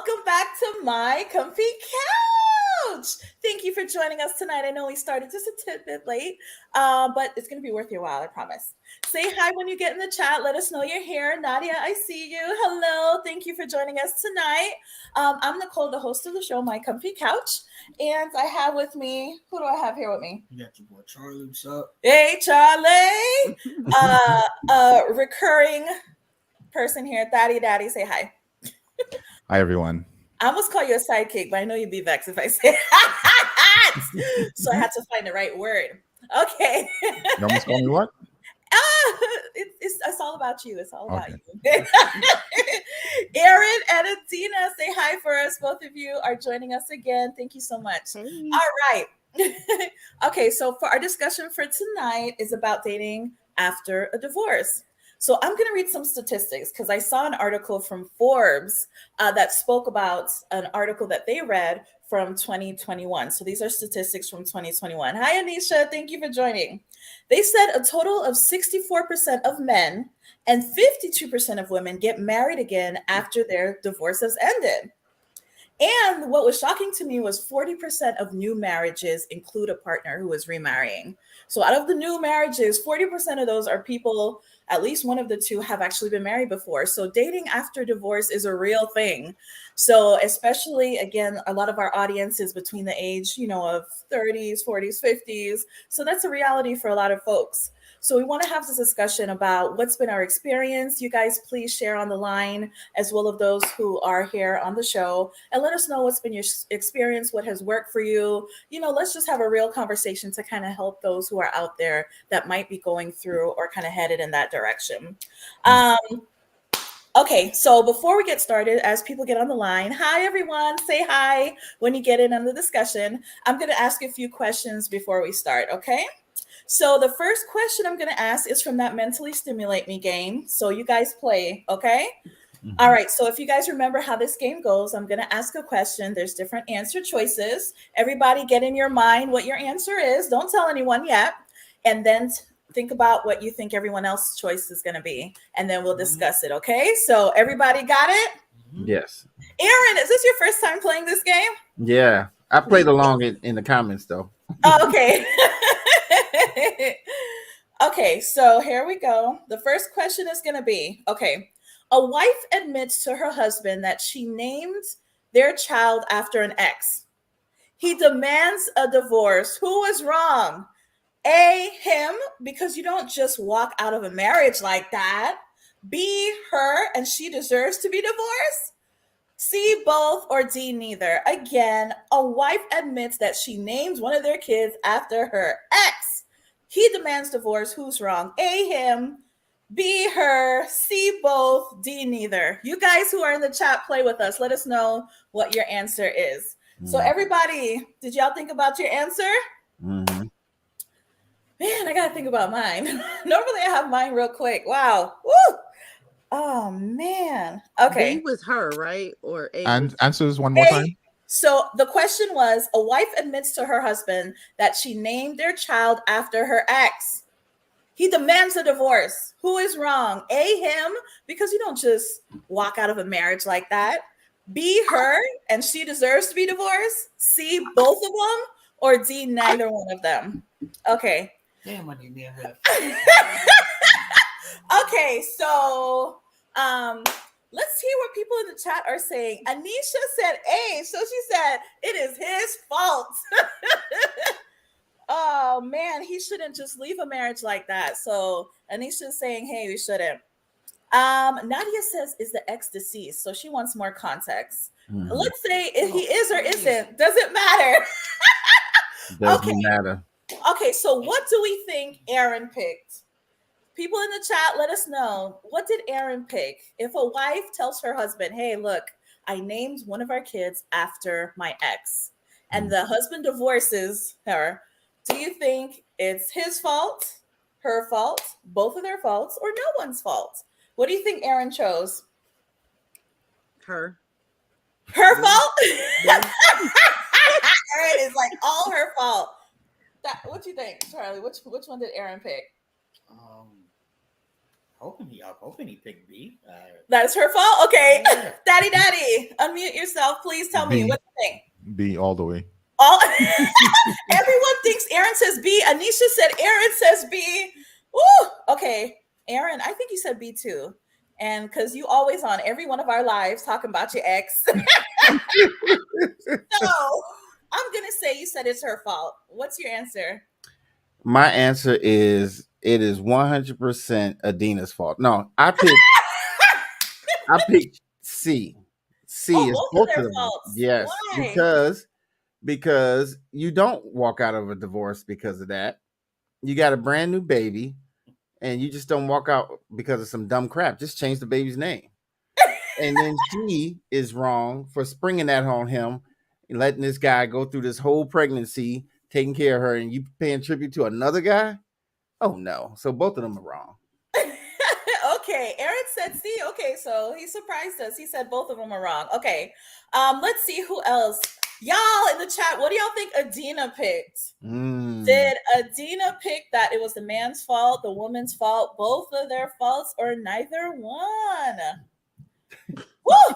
welcome back to my comfy couch. Thank you for joining us tonight. I know we started just a tidbit late, but it's going to be worth your while, I promise. Say hi when you get in the chat. Let us know you're here. Nadia, I see you. Hello. Thank you for joining us tonight. I'm Nicole, the host of the show, My Comfy Couch. And I have with me, who do I have here with me? You got your boy Charlie. What's up? Hey, Charlie. Recurring person here. Daddy, say hi. Hi, everyone. I almost call you a sidekick, but I know you'd be vexed if I say that. So I had to find the right word. Okay. You almost call me what? It's all about you. It's all about Okay. you. Erin and Adina, say hi for us. Both of you are joining us again. Thank you so much. Hey. All right. Okay, so for our discussion for tonight is about dating after a divorce. So I'm going to read some statistics because I saw an article from Forbes that spoke about an article that they read from 2021. So these are statistics from 2021. Hi, Anisha. Thank you for joining. They said a total of 64% of men and 52% of women get married again after their divorce has ended. And what was shocking to me was 40% of new marriages include a partner who is remarrying. So out of the new marriages, 40% of those are people, at least one of the two have actually been married before. So dating after divorce is a real thing. So especially, again, a lot of our audience is between the age, of 30s, 40s, 50s. So that's a reality for a lot of folks. So we want to have this discussion about what's been our experience. You guys please share on the line, as well as those who are here on the show, and let us know what's been your experience, what has worked for you. Let's just have a real conversation to kind of help those who are out there that might be going through or kind of headed in that direction. Okay, so before we get started, as people get on the line, hi everyone, say hi when you get in on the discussion. I'm going to ask a few questions before we start, okay? So the first question I'm going to ask is from that Mentally Stimulate Me game. So you guys play, okay? Mm-hmm. All right. So if you guys remember how this game goes, I'm going to ask a question. There's different answer choices. Everybody get in your mind what your answer is. Don't tell anyone yet. And then think about what you think everyone else's choice is going to be. And then we'll discuss it, okay? So everybody got it? Yes. Aaron, is this your first time playing this game? Yeah. I played along in the comments, though. Oh, okay. Okay, so here we go. The first question is going to be, okay, a wife admits to her husband that she named their child after an ex. He demands a divorce. Who is wrong? A, him, because you don't just walk out of a marriage like that. B, her, and she deserves to be divorced. C, both, or D, neither. Again, a wife admits that she named one of their kids after her ex. He demands divorce. Who's wrong? A, him. B, her. C, both. D, neither. You guys who are in the chat, play with us. Let us know what your answer is. So everybody, did y'all think about your answer? Mm-hmm. Man, I got to think about mine. Normally I have mine real quick. Wow. Woo! Oh, man. Okay. B was her, right? Or A? And answers one more time. So the question was, a wife admits to her husband that she named their child after her ex. He demands a divorce. Who is wrong? A, him, because you don't just walk out of a marriage like that. B, her, and she deserves to be divorced. C, both of them. Or D, neither one of them. Okay. Damn, I didn't have Okay, so let's hear what people in the chat are saying. Anisha said A, so she said it is his fault. Oh man, he shouldn't just leave a marriage like that. So Anisha's saying, hey, we shouldn't. Nadia says, is the ex deceased? So she wants more context. Let's say if he is or isn't, doesn't matter. Doesn't matter. Okay, so what do we think Aaron picked? People in the chat, let us know. What did Aaron pick? If a wife tells her husband, hey, look, I named one of our kids after my ex, and the husband divorces her, do you think it's his fault, her fault, both of their faults, or no one's fault? What do you think Aaron chose? Her. Her fault? Aaron is like all her fault. What do you think, Charlie? Which one did Aaron pick? I'm hoping he picked B. That's her fault? Okay. Yeah. Daddy, unmute yourself. Please tell me B. what you think. B all the way. All everyone thinks Aaron says B. Anisha said Aaron says B. Woo! Okay. Aaron, I think you said B too. And because you always on every one of our lives talking about your ex. So I'm gonna say you said it's her fault. What's your answer? My answer is it is 100% Adina's fault. No, I picked C. C Oh, is both of both their of them. faults. Yes, Why? because you don't walk out of a divorce because of that. You got a brand new baby, and you just don't walk out because of some dumb crap. Just change the baby's name. And then she is wrong for springing that on him, and letting this guy go through this whole pregnancy, taking care of her, and you paying tribute to another guy. Oh no! So both of them are wrong. Okay, Aaron said C. Okay, so he surprised us. He said both of them are wrong. Okay, let's see who else. Y'all in the chat, what do y'all think Adina picked? Did Adina pick that it was the man's fault, the woman's fault, both of their faults, or neither one? Woo!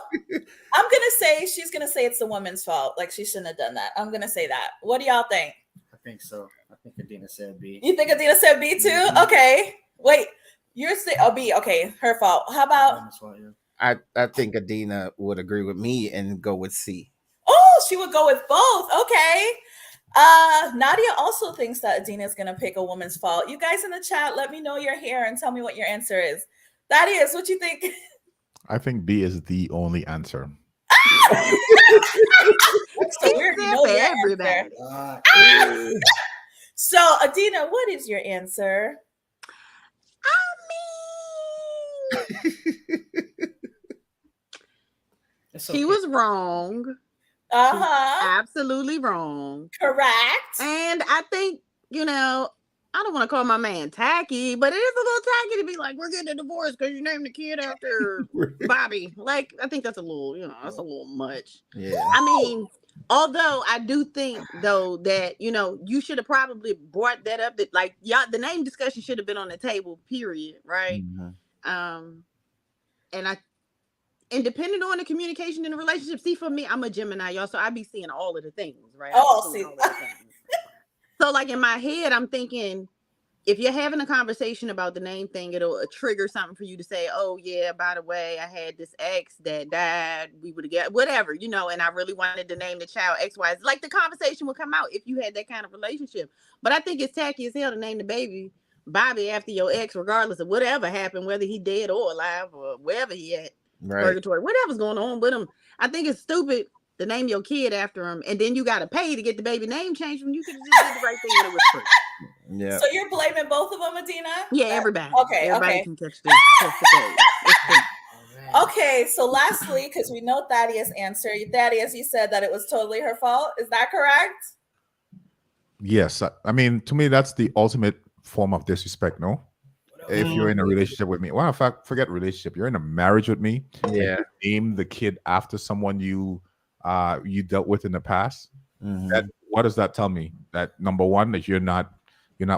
I'm gonna say she's gonna say it's the woman's fault. Like she shouldn't have done that. I'm gonna say that. What do y'all think? I think so. I think Adina said B. You think Adina said B too? Mhm. Okay. Wait, you're saying B. Okay, her fault. How about? That's why, yeah. I think Adina would agree with me and go with C. Oh, she would go with both. Okay. Nadia also thinks that Adina is gonna pick a woman's fault. You guys in the chat, let me know you're here and tell me what your answer is. That is what you think. I think B is the only answer. So weird, you know for your everybody. answer. So Adina, what is your answer? It's He was wrong. Uh-huh. Absolutely wrong. Correct. And I think, I don't want to call my man tacky, but it is a little tacky to be like, we're getting a divorce because you named the kid after Bobby. Like, I think that's a little, that's a little much. Yeah. I mean, although I do think though that, you should have probably brought that up, that like, the name discussion should have been on the table, period. Right. Mhm. And depending on the communication in the relationship, see, for me, I'm a Gemini, y'all, so I be seeing all of the things, right? Oh, Seeing see. all of the things. So, like in my head, I'm thinking, if you're having a conversation about the name thing, it'll trigger something for you to say, oh, yeah, by the way, I had this ex that died. We would get whatever, and I really wanted to name the child XY. Like the conversation would come out if you had that kind of relationship. But I think it's tacky as hell to name the baby Bobby after your ex, regardless of whatever happened, whether he dead or alive or wherever he at. Right. Purgatory, whatever's going on with him. I think it's stupid to name your kid after him, and then you got to pay to get the baby name changed when you could have just did the right thing and it was free. Yeah. So you're blaming both of them, Adina? Yeah, everybody. Okay, Everybody okay. can catch the code. Okay, so lastly, because we know Thaddeus' answer, Thaddeus, you said that it was totally her fault. Is that correct? Yes. I mean, to me, that's the ultimate form of disrespect, no? If you're in a relationship with me, well, in fact, forget relationship. You're in a marriage with me. Yeah. And you name the kid after someone you dealt with in the past. Mhm. What does that tell me? That number one, that you're not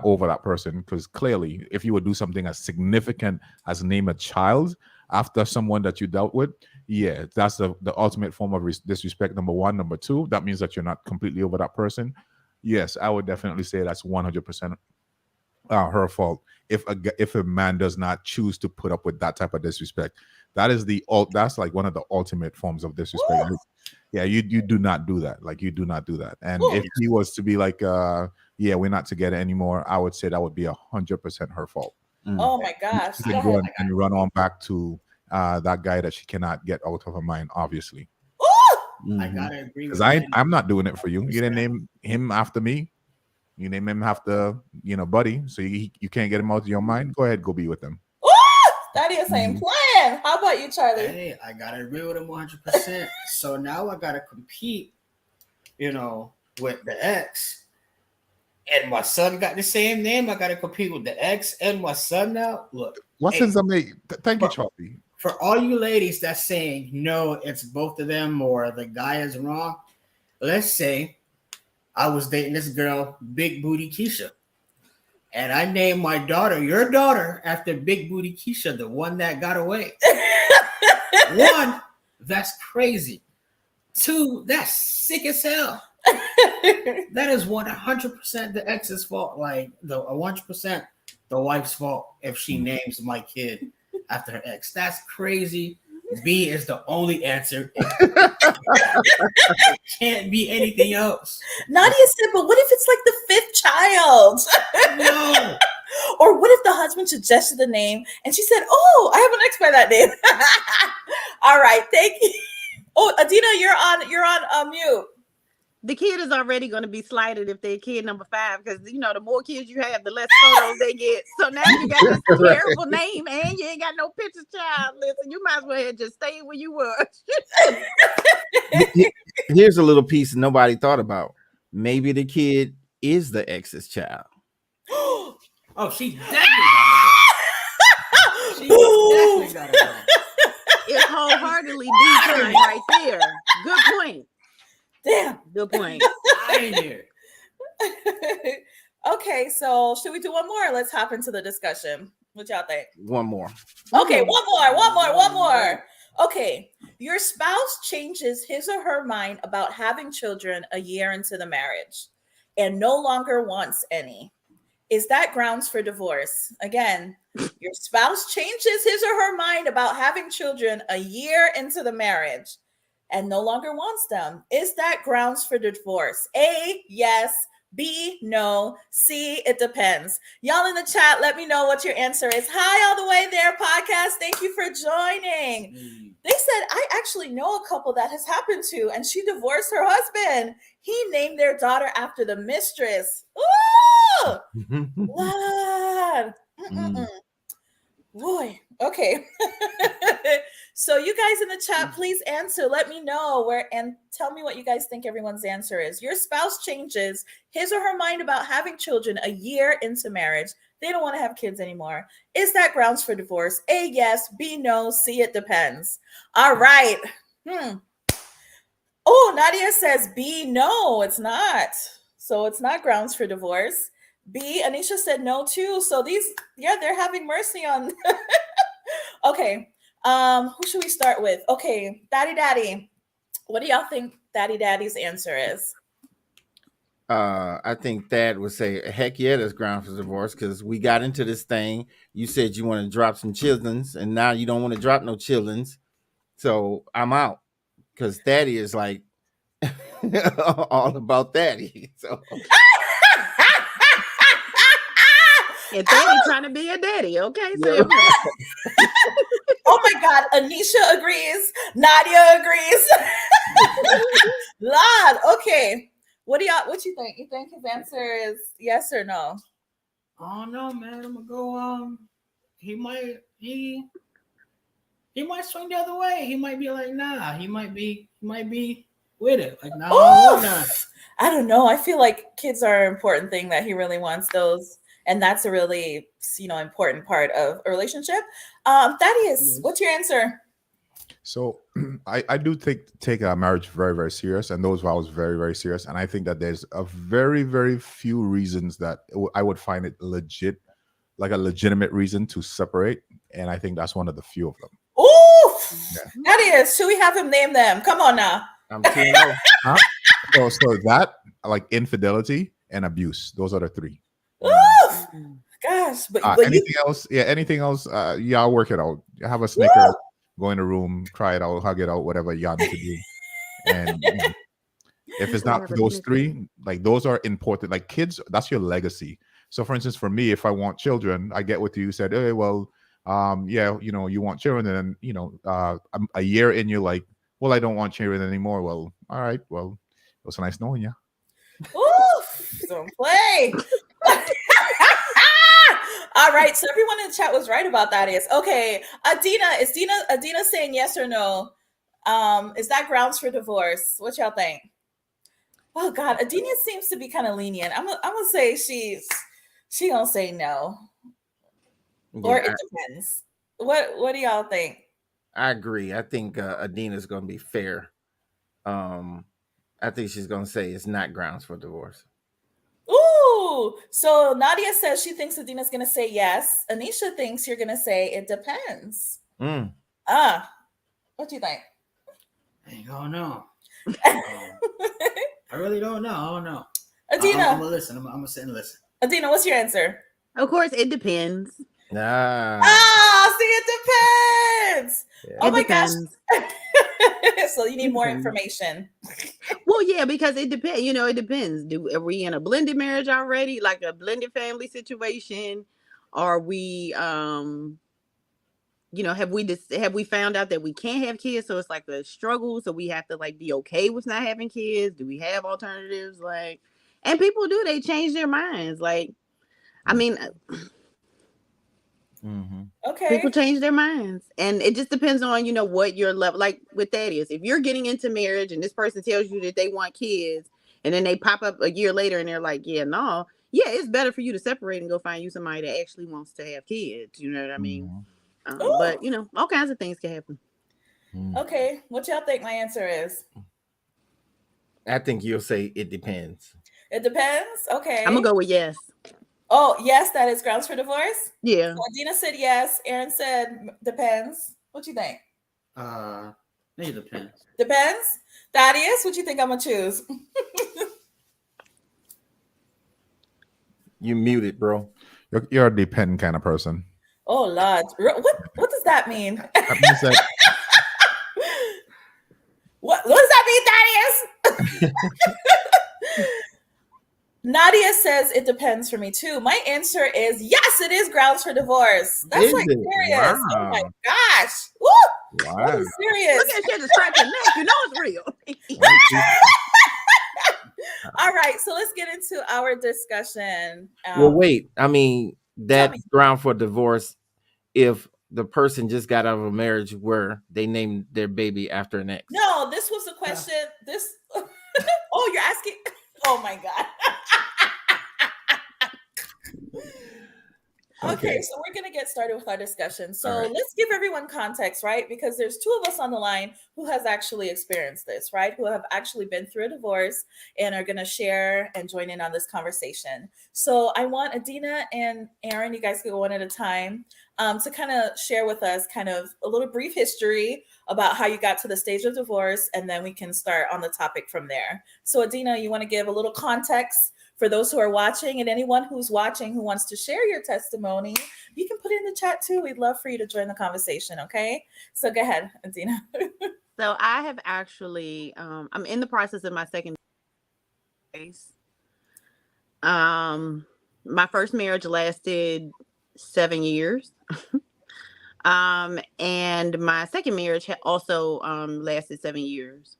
over that person, because clearly, if you would do something as significant as name a child after someone that you dealt with, yeah, that's the ultimate form of disrespect. Number one. Number two, that means that you're not completely over that person. Yes, I would definitely say that's 100% her fault. If a man does not choose to put up with that type of disrespect, that's like one of the ultimate forms of disrespect. Ooh. Yeah, you do not do that. Like, you do not do that. And Ooh. if he was to be like, yeah, we're not together anymore, I would say that would be 100% her fault. Oh my gosh. She can go and run on back to that guy that she cannot get out of her mind, obviously. Ooh. I gotta agree with Because you. I'm not doing it for you. You didn't name him after me. You name him after, Buddy. So you can't get him out of your mind. Go ahead, go be with him. Ooh. Thaddeus ain't playing. How about you, Charlie? Hey, I gotta agree with him 100%. So now I gotta compete, with the ex. And my son got the same name. I gotta compete with the ex and my son now. Look. What hey, sense I make? Thank you, Charlie. For all you ladies that's saying no, it's both of them or the guy is wrong. Let's say I was dating this girl, Big Booty Keisha. and I named my daughter, your daughter, after Big Booty Keisha, the one that got away. One, that's crazy. Two, that's sick as hell. That is 100% the ex's fault. Like the 100% the wife's fault if she names my kid after her ex. That's crazy. B is the only answer. It can't be anything else. Nadia said, but what if it's like the fifth child? No. Or what if the husband suggested the name and she said, oh, I have an ex by that name. All right, thank you. Oh, Adina, you're on mute. The kid is already going to be slighted if they're kid number 5, because the more kids you have, the less photos they get. So now you got this terrible name and you ain't got no pictures, child. Listen, you might as well just stay where you were. Here's a little piece nobody thought about. Maybe the kid is the ex's child. Oh, she definitely got to go. She definitely got to go. It's wholeheartedly B time right there. Good point. Damn. Good point. I ain't here. Okay, so should we do one more? Let's hop into the discussion. What y'all think? One more. Okay, one more. Okay, your spouse changes his or her mind about having children a year into the marriage and no longer wants any. Is that grounds for divorce? Again, your spouse changes his or her mind about having children a year into the marriage and no longer wants them. Is that grounds for divorce? A, yes. B, no. C, it depends. Y'all in the chat, let me know what your answer is. Hi, all the way there, podcast. Thank you for joining. They said, I actually know a couple that has happened to, and she divorced her husband. He named their daughter after the mistress. Ooh! Lord. Boy, okay. So you guys in the chat, please answer. Let me know where and tell me what you guys think everyone's answer is. Your spouse changes his or her mind about having children a year into marriage. They don't want to have kids anymore. Is that grounds for divorce? A, yes. B, no. C, it depends. All right. Oh, Nadia says B, no, it's not. So it's not grounds for divorce. B, Anisha said no too. So they're having mercy on. Okay. Who should we start with? Okay, Daddy. What do y'all think Daddy's answer is? I think Dad would say, heck yeah, that's ground for divorce, because we got into this thing. You said you want to drop some children's, and now you don't want to drop no children's. So I'm out, because Daddy is like all about Daddy. So. And Daddy trying to be a daddy, okay? So Yeah. Oh my God, Anisha agrees. Nadia agrees. Lord, okay. What you think? You think his answer is yes or no? Oh no, man. I'm gonna go. He might swing the other way. He might be like, nah. He might be with it. Like, nah, I don't know. I feel like kids are an important thing that he really wants those. And that's a really, important part of a relationship. Thaddeus, what's your answer? So I do take a marriage very, very serious, and those vows very, very serious. And I think that there's a very, very few reasons that I would find it legit, like a legitimate reason to separate. And I think that's one of the few of them. Ooh, Thaddeus, should we have him name them? Come on now. I'm too low. So that, like infidelity and abuse, those are the three. Ooh, gosh, but anything else? Yeah, anything else? Yeah, I'll work it out. Have a Snicker, go in the room, cry it out, hug it out, whatever you need to do. And if it's not for those three, like those are important. Like kids, that's your legacy. So, for instance, for me, if I want children, I get what you said. Hey, well, you want children, and then a year in, you're like, well, I don't want children anymore. Well, all right, well, it was nice knowing you. Ooh, don't play. All right, so everyone in the chat was right about that. Okay, Adina saying yes or no? Is that grounds for divorce? What y'all think? Oh God, Adina seems to be kind of lenient. I'm gonna say she gonna say no, or it depends. What do y'all think? I agree. I think Adina's gonna be fair. I think she's gonna say it's not grounds for divorce. Ooh, Ooh, so Nadia says she thinks Adina's gonna say yes. Anisha thinks you're gonna say it depends. Mm. Ah, what do you think? I ain't gonna know. I really don't know. I don't know. I'm Adina, gonna listen. I'm gonna sit and listen. Adina, what's your answer? Of course, it depends. Nah. Ah, see, it depends. Yeah. Oh It my depends. gosh. So you need It more depends. information. Well, yeah, because it depends. You know, it depends. Are we in a blended marriage already, like a blended family situation? Are we, have we found out that we can't have kids, so it's like a struggle, so we have to like be okay with not having kids? Do we have alternatives? Like, and people do, they change their minds. Like, I mean, Mm-hmm. people Okay. change their minds, and it just depends on what your level, like with that is. If you're getting into marriage and this person tells you that they want kids, and then they pop up a year later and they're like, yeah, no, yeah, it's better for you to separate and go find you somebody that actually wants to have kids. You know what I mean? Ooh. But all kinds of things can happen. Okay. What y'all think my answer is? I think you'll say it depends. It depends. I'm Okay. gonna go with yes. Oh, yes, that is grounds for divorce. Yeah. So Adina said yes. Aaron said depends. What you think? It depends. Depends. Thaddeus, what you think I'm gonna choose? You muted, bro. You're a dependent kind of person. Oh Lord, what does that mean? That means that What does that mean, Thaddeus? Nadia says it depends for me too. My answer is yes, it is grounds for divorce. That's Is like it? serious. Oh my Wow. gosh. Woo! Wow. That is serious. Look at you just scratch your neck. You know it's real. All right, so let's get into our discussion. Well, wait. I mean, Tell that's me. ground for divorce if the person just got out of a marriage where they named their baby after an ex. No, this was a question. This. Oh, you're asking. Oh my god. Okay, so we're going to get started with our discussion. So All right. let's give everyone context, right? Because there's two of us on the line who has actually experienced this, right? Who have actually been through a divorce and are going to share and join in on this conversation. So I want Adina and Aaron, you guys can go one at a time, to kind of share with us kind of a little brief history about how you got to the stage of divorce, and then we can start on the topic from there. So Adina, you want to give a little context for those who are watching, and anyone who's watching who wants to share your testimony, you can put it in the chat too. We'd love for you to join the conversation. Okay. So go ahead, Adina. So I have actually, I'm in the process of my second marriage. My first marriage lasted 7 years. And my second marriage also lasted 7 years.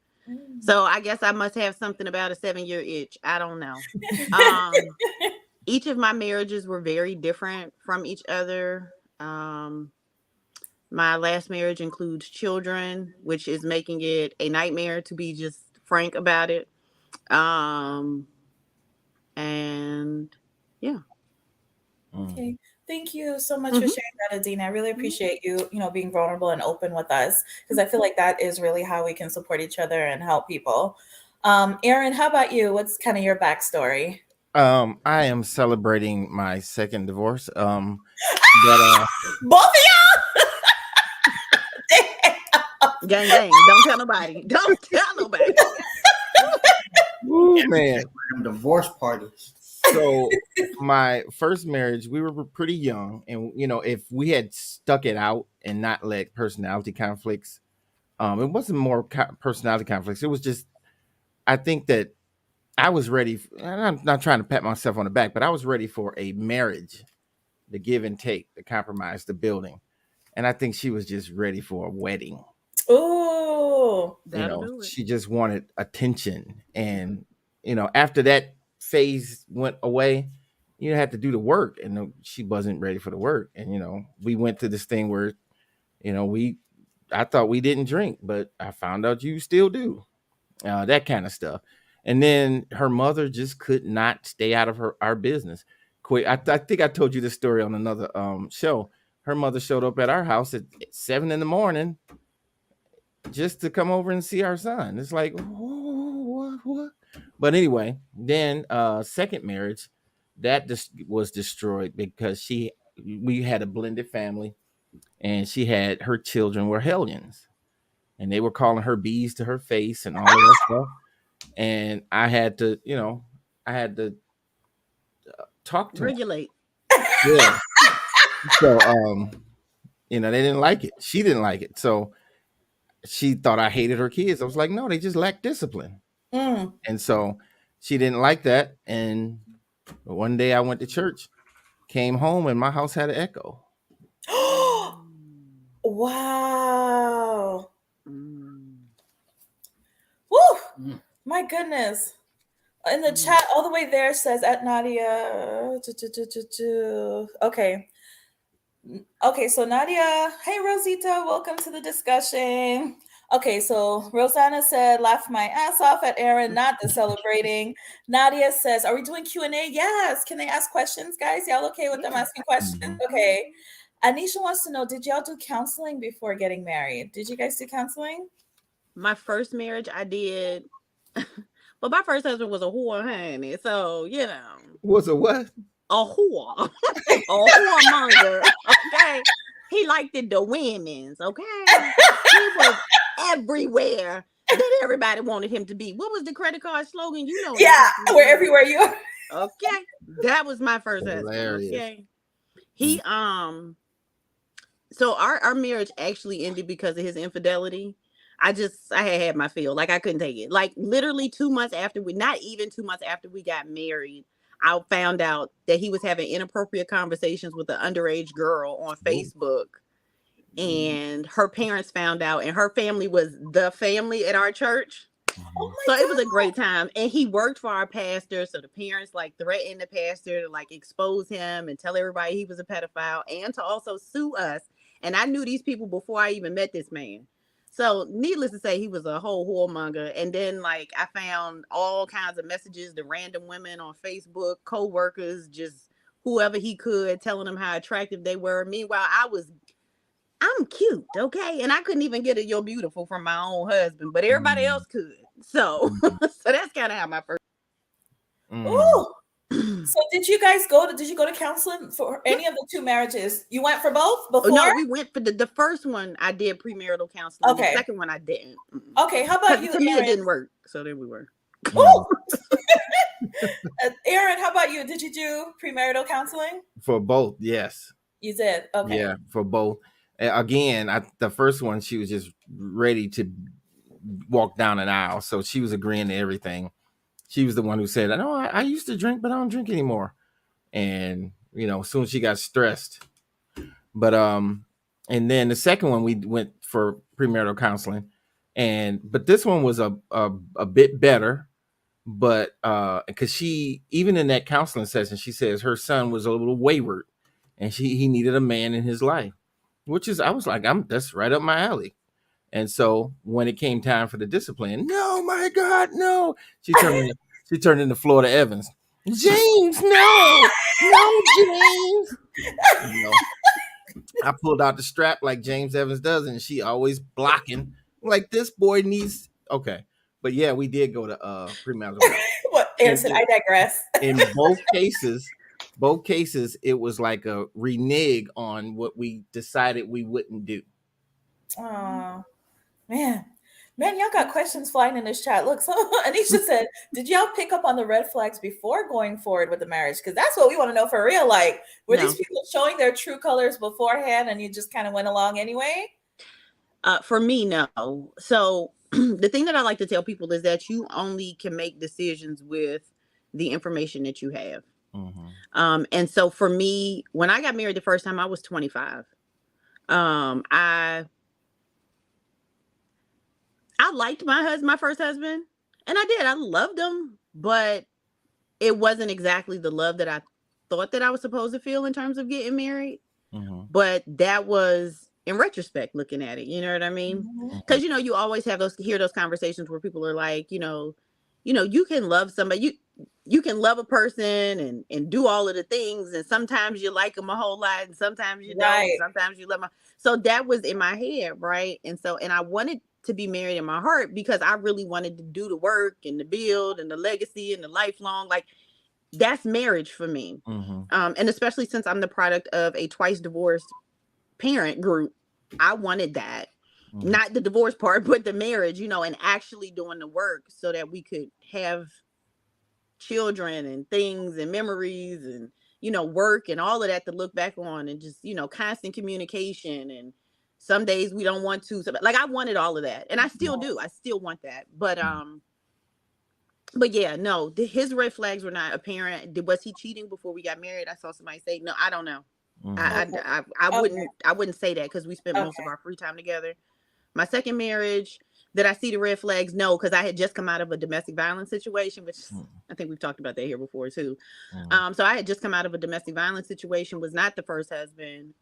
So I guess I must have something about a 7-year itch. I don't know. Each of my marriages were very different from each other. My last marriage includes children, which is making it a nightmare, to be just frank about it. And yeah. Okay. Thank you so much for sharing that, Adina. I really appreciate you, being vulnerable and open with us, because I feel like that is really how we can support each other and help people. Aaron, how about you? What's kind of your backstory? I am celebrating my second divorce. But Both of y'all. Gang, gang. Don't tell nobody. Don't tell nobody. Ooh, man. Divorce parties. So my first marriage, we were pretty young, and if we had stuck it out and not let personality conflicts, it wasn't more personality conflicts. It was just, I think that I was ready. And I'm not trying to pat myself on the back, but I was ready for a marriage, the give and take, the compromise, the building, and I think she was just ready for a wedding. Ooh. That'll do it. She just wanted attention, and after that phase went away, you had to do the work, and she wasn't ready for the work. And we went to this thing where I thought we didn't drink, but I found out you still do, that kind of stuff. And then her mother just could not stay out of our business. Quick, I think I told you this story on another show. Her mother showed up at our house at 7 a.m. just to come over and see our son. It's like, what? But anyway, then second marriage, that was destroyed because we had a blended family, and she had her children were hellions, and they were calling her bees to her face and all of that stuff. And I had to talk to them. Regulate. Yeah. So they didn't like it. She didn't like it. So she thought I hated her kids. I was like, no, they just lack discipline. Mm. And so she didn't like that. And one day I went to church, came home, and my house had an echo. Wow. Mm. Woo! Mm. My goodness. In the chat, all the way there says at Nadia. Okay. Okay, so Nadia, hey Rosita, welcome to the discussion. Okay, so Rosanna said, laugh my ass off at Aaron, not the celebrating. Nadia says, are we doing Q&A? Yes. Can they ask questions, guys? Y'all okay with them asking questions? Okay. Anisha wants to know, did y'all do counseling before getting married? Did you guys do counseling? My first marriage, I did. But my first husband was a whore, honey. So, Was a what? a whore. A whoremonger. Okay. He liked it the women's, okay? He was everywhere that everybody wanted him to be. What was the credit card slogan? You know. Yeah, we're everywhere you are. Okay. That was my first husband. Hilarious. Okay. He so our marriage actually ended because of his infidelity. I had my fill. Like, I couldn't take it. Like, literally 2 months after not even 2 months after we got married, I found out that he was having inappropriate conversations with an underage girl on Facebook. And her parents found out, and her family was the family at our church. Oh So my it was a great time. And he worked for our pastor. So the parents threatened the pastor to expose him and tell everybody he was a pedophile, and to also sue us. And I knew these people before I even met this man. So needless to say, he was a whole whoremonger. And then I found all kinds of messages to random women on Facebook, co-workers, just whoever he could, telling them how attractive they were. Meanwhile, I'm cute, okay? And I couldn't even get a "you're beautiful" from my own husband, but everybody else could. So so that's kind of how my first. Ooh. So did you go to counseling for any of the two marriages? You went for both before? No, we went for the first one. I did premarital counseling. Okay. The second one I didn't. Okay, how about you, To me, Aaron? it didn't work. So there we were. Ooh. Aaron, how about you? Did you do premarital counseling? For both, yes. You did? Okay. Yeah, for both. Again, the first one, she was just ready to walk down an aisle. So she was agreeing to everything. She was the one who said, "No, I used to drink, but I don't drink anymore." And as soon as she got stressed. But and then the second one, we went for premarital counseling, but this one was a bit better. But because she, even in that counseling session, she says her son was a little wayward, and he needed a man in his life, I was like, that's right up my alley. And so when it came time for the discipline, no, my God, no, she turned into Florida Evans. James, no, James. I pulled out the strap like James Evans does, and she always blocking. Like, this boy needs. Okay, but yeah, we did go to premarital. What, Aaron said, I digress. In both cases, it was like a renege on what we decided we wouldn't do. Oh, man, y'all got questions flying in this chat. Look, so Anisha said, did y'all pick up on the red flags before going forward with the marriage? Because that's what we want to know for real. Like, were these people showing their true colors beforehand and you just kind of went along anyway? For me, no. So the thing that I like to tell people is that you only can make decisions with the information that you have. Mm-hmm. And so for me, when I got married the first time, I was 25. I liked my first husband, and I did. I loved him, but it wasn't exactly the love that I thought that I was supposed to feel in terms of getting married. Mm-hmm. But that was in retrospect, looking at it, you know what I mean? Because you always hear those conversations where people are like, you can love somebody, you can love a person and do all of the things, and sometimes you like them a whole lot, and sometimes you don't. Sometimes you love them. So that was in my head, right? And I wanted to be married in my heart because I really wanted to do the work and the build and the legacy and the lifelong. Like, that's marriage for me. Mm-hmm. And especially since I'm the product of a twice divorced parent group, I wanted that. Mm-hmm. Not the divorce part, but the marriage, and actually doing the work so that we could have children and things and memories and, work and all of that to look back on, and just, constant communication. And some days we don't want to. Like, I wanted all of that, and I still do. I still want that. But yeah, no, his red flags were not apparent. Was he cheating before we got married? I saw somebody say, no, I don't know. Mm-hmm. I wouldn't say that, because we spent most of our free time together. My second marriage, did I see the red flags? No, because I had just come out of a domestic violence situation, which I think we've talked about that here before too. So I had just come out of a domestic violence situation, was not the first husband,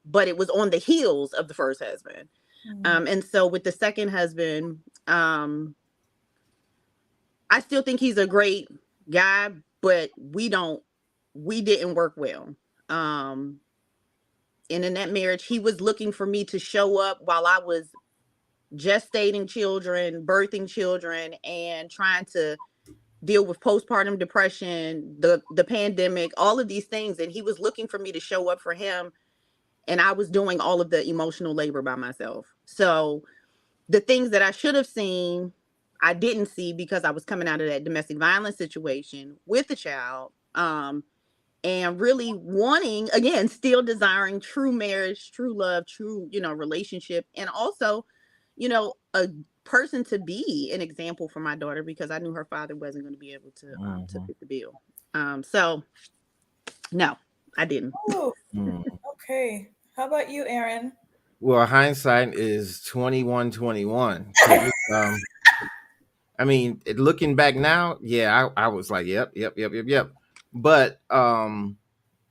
but it was on the heels of the first husband. And so with the second husband, I still think he's a great guy, but we didn't work well. And in that marriage, he was looking for me to show up while I was gestating children, birthing children, and trying to deal with postpartum depression, the pandemic, all of these things. And he was looking for me to show up for him. And I was doing all of the emotional labor by myself. So the things that I should have seen, I didn't see, because I was coming out of that domestic violence situation with a child. And really wanting, again, still desiring true marriage, true love, true, relationship. And also, a person to be an example for my daughter, because I knew her father wasn't going to be able to fit the bill. So no, I didn't. Ooh, okay. How about you, Aaron? Well, hindsight is 21/21. I mean, looking back now, yeah, I was like, yep. But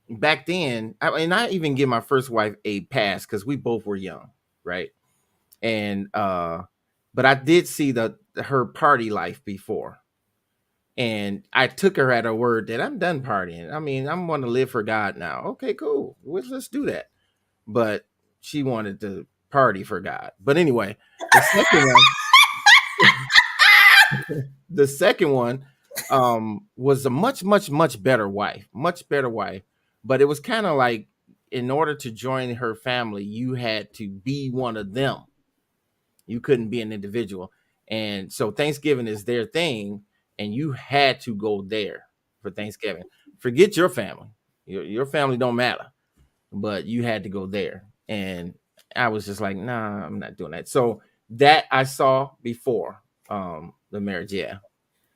back then, I even give my first wife a pass because we both were young, right? And but I did see her party life before, and I took her at her word that I'm done partying. I mean, I'm going to live for God now. Okay, cool. Let's do that. But she wanted to party for God. But anyway, the second one. The second one was a much better wife, but it was kind of like, in order to join her family, you had to be one of them. You couldn't be an individual. And so Thanksgiving is their thing, and you had to go there for Thanksgiving. Forget your family. Your family don't matter, but you had to go there. And I was just like, nah, I'm not doing that. So that I saw before the marriage, yeah.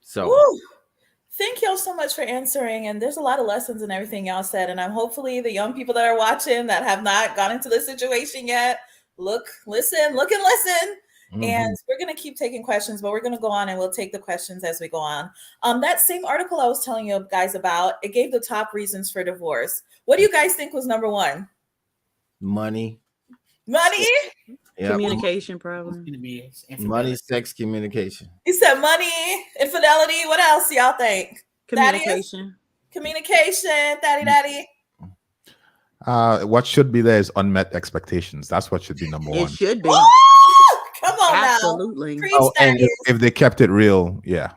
So Woo! Thank y'all so much for answering. And there's a lot of lessons in everything y'all said. And I'm hopefully the young people that are watching that have not gone into this situation yet, look and listen. And we're going to keep taking questions, but we're going to go on and we'll take the questions as we go on. That same article I was telling you guys about, it gave the top reasons for divorce. What do you guys think was number one? Money. Yep. Communication problem. Money, sex, communication. You said money, infidelity. What else y'all think? Communication. Communication, daddy. What should be there is unmet expectations. That's what should be number one. It should be. Oh, come on Absolutely. now. And if they kept it real, yeah.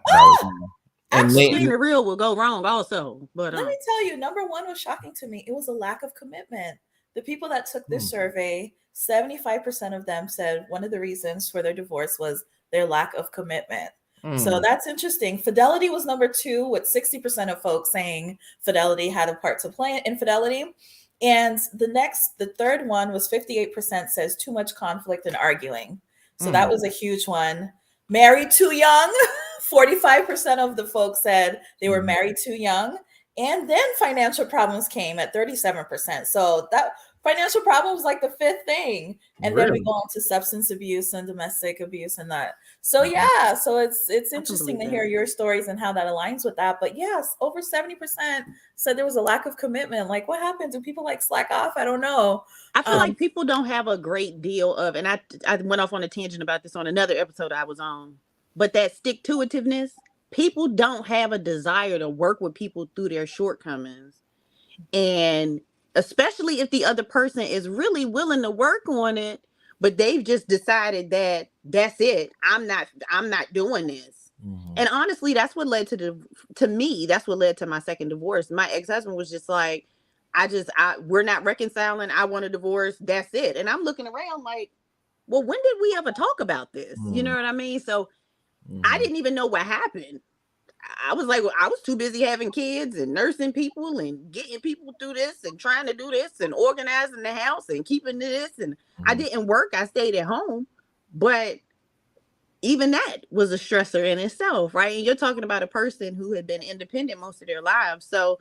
And keeping it real will go wrong also. But let me tell you, number one was shocking to me. It was a lack of commitment. The people that took this survey, 75% of them said one of the reasons for their divorce was their lack of commitment. So that's interesting. Fidelity was number two, with 60% of folks saying fidelity had a part to play in infidelity. And the third one was 58% says too much conflict and arguing. So that was a huge one. Married too young. 45% of the folks said they were married too young. And then financial problems came at 37%. So that financial problems like the fifth thing. And then we go on to substance abuse and domestic abuse and that. So yeah, so it's interesting to hear your stories and how that aligns with that. But yes, over 70% said there was a lack of commitment. Like, what happened? Do people like slack off? I don't know. I feel like people don't have a great deal of, and I went off on a tangent about this on another episode I was on, but that stick-to-itiveness, people don't have a desire to work with people through their shortcomings. And especially if the other person is really willing to work on it, but they've just decided that that's it. I'm not doing this. And honestly, that's what led to me. That's what led to my second divorce. My ex-husband was just like, we're not reconciling. I want a divorce. That's it. And I'm looking around like, well, when did we ever talk about this? You know what I mean? So I didn't even know what happened. I was like, well, I was too busy having kids and nursing people and getting people through this and trying to do this and organizing the house and keeping this. And I didn't work. I stayed at home. But even that was a stressor in itself, right? And you're talking about a person who had been independent most of their lives. So,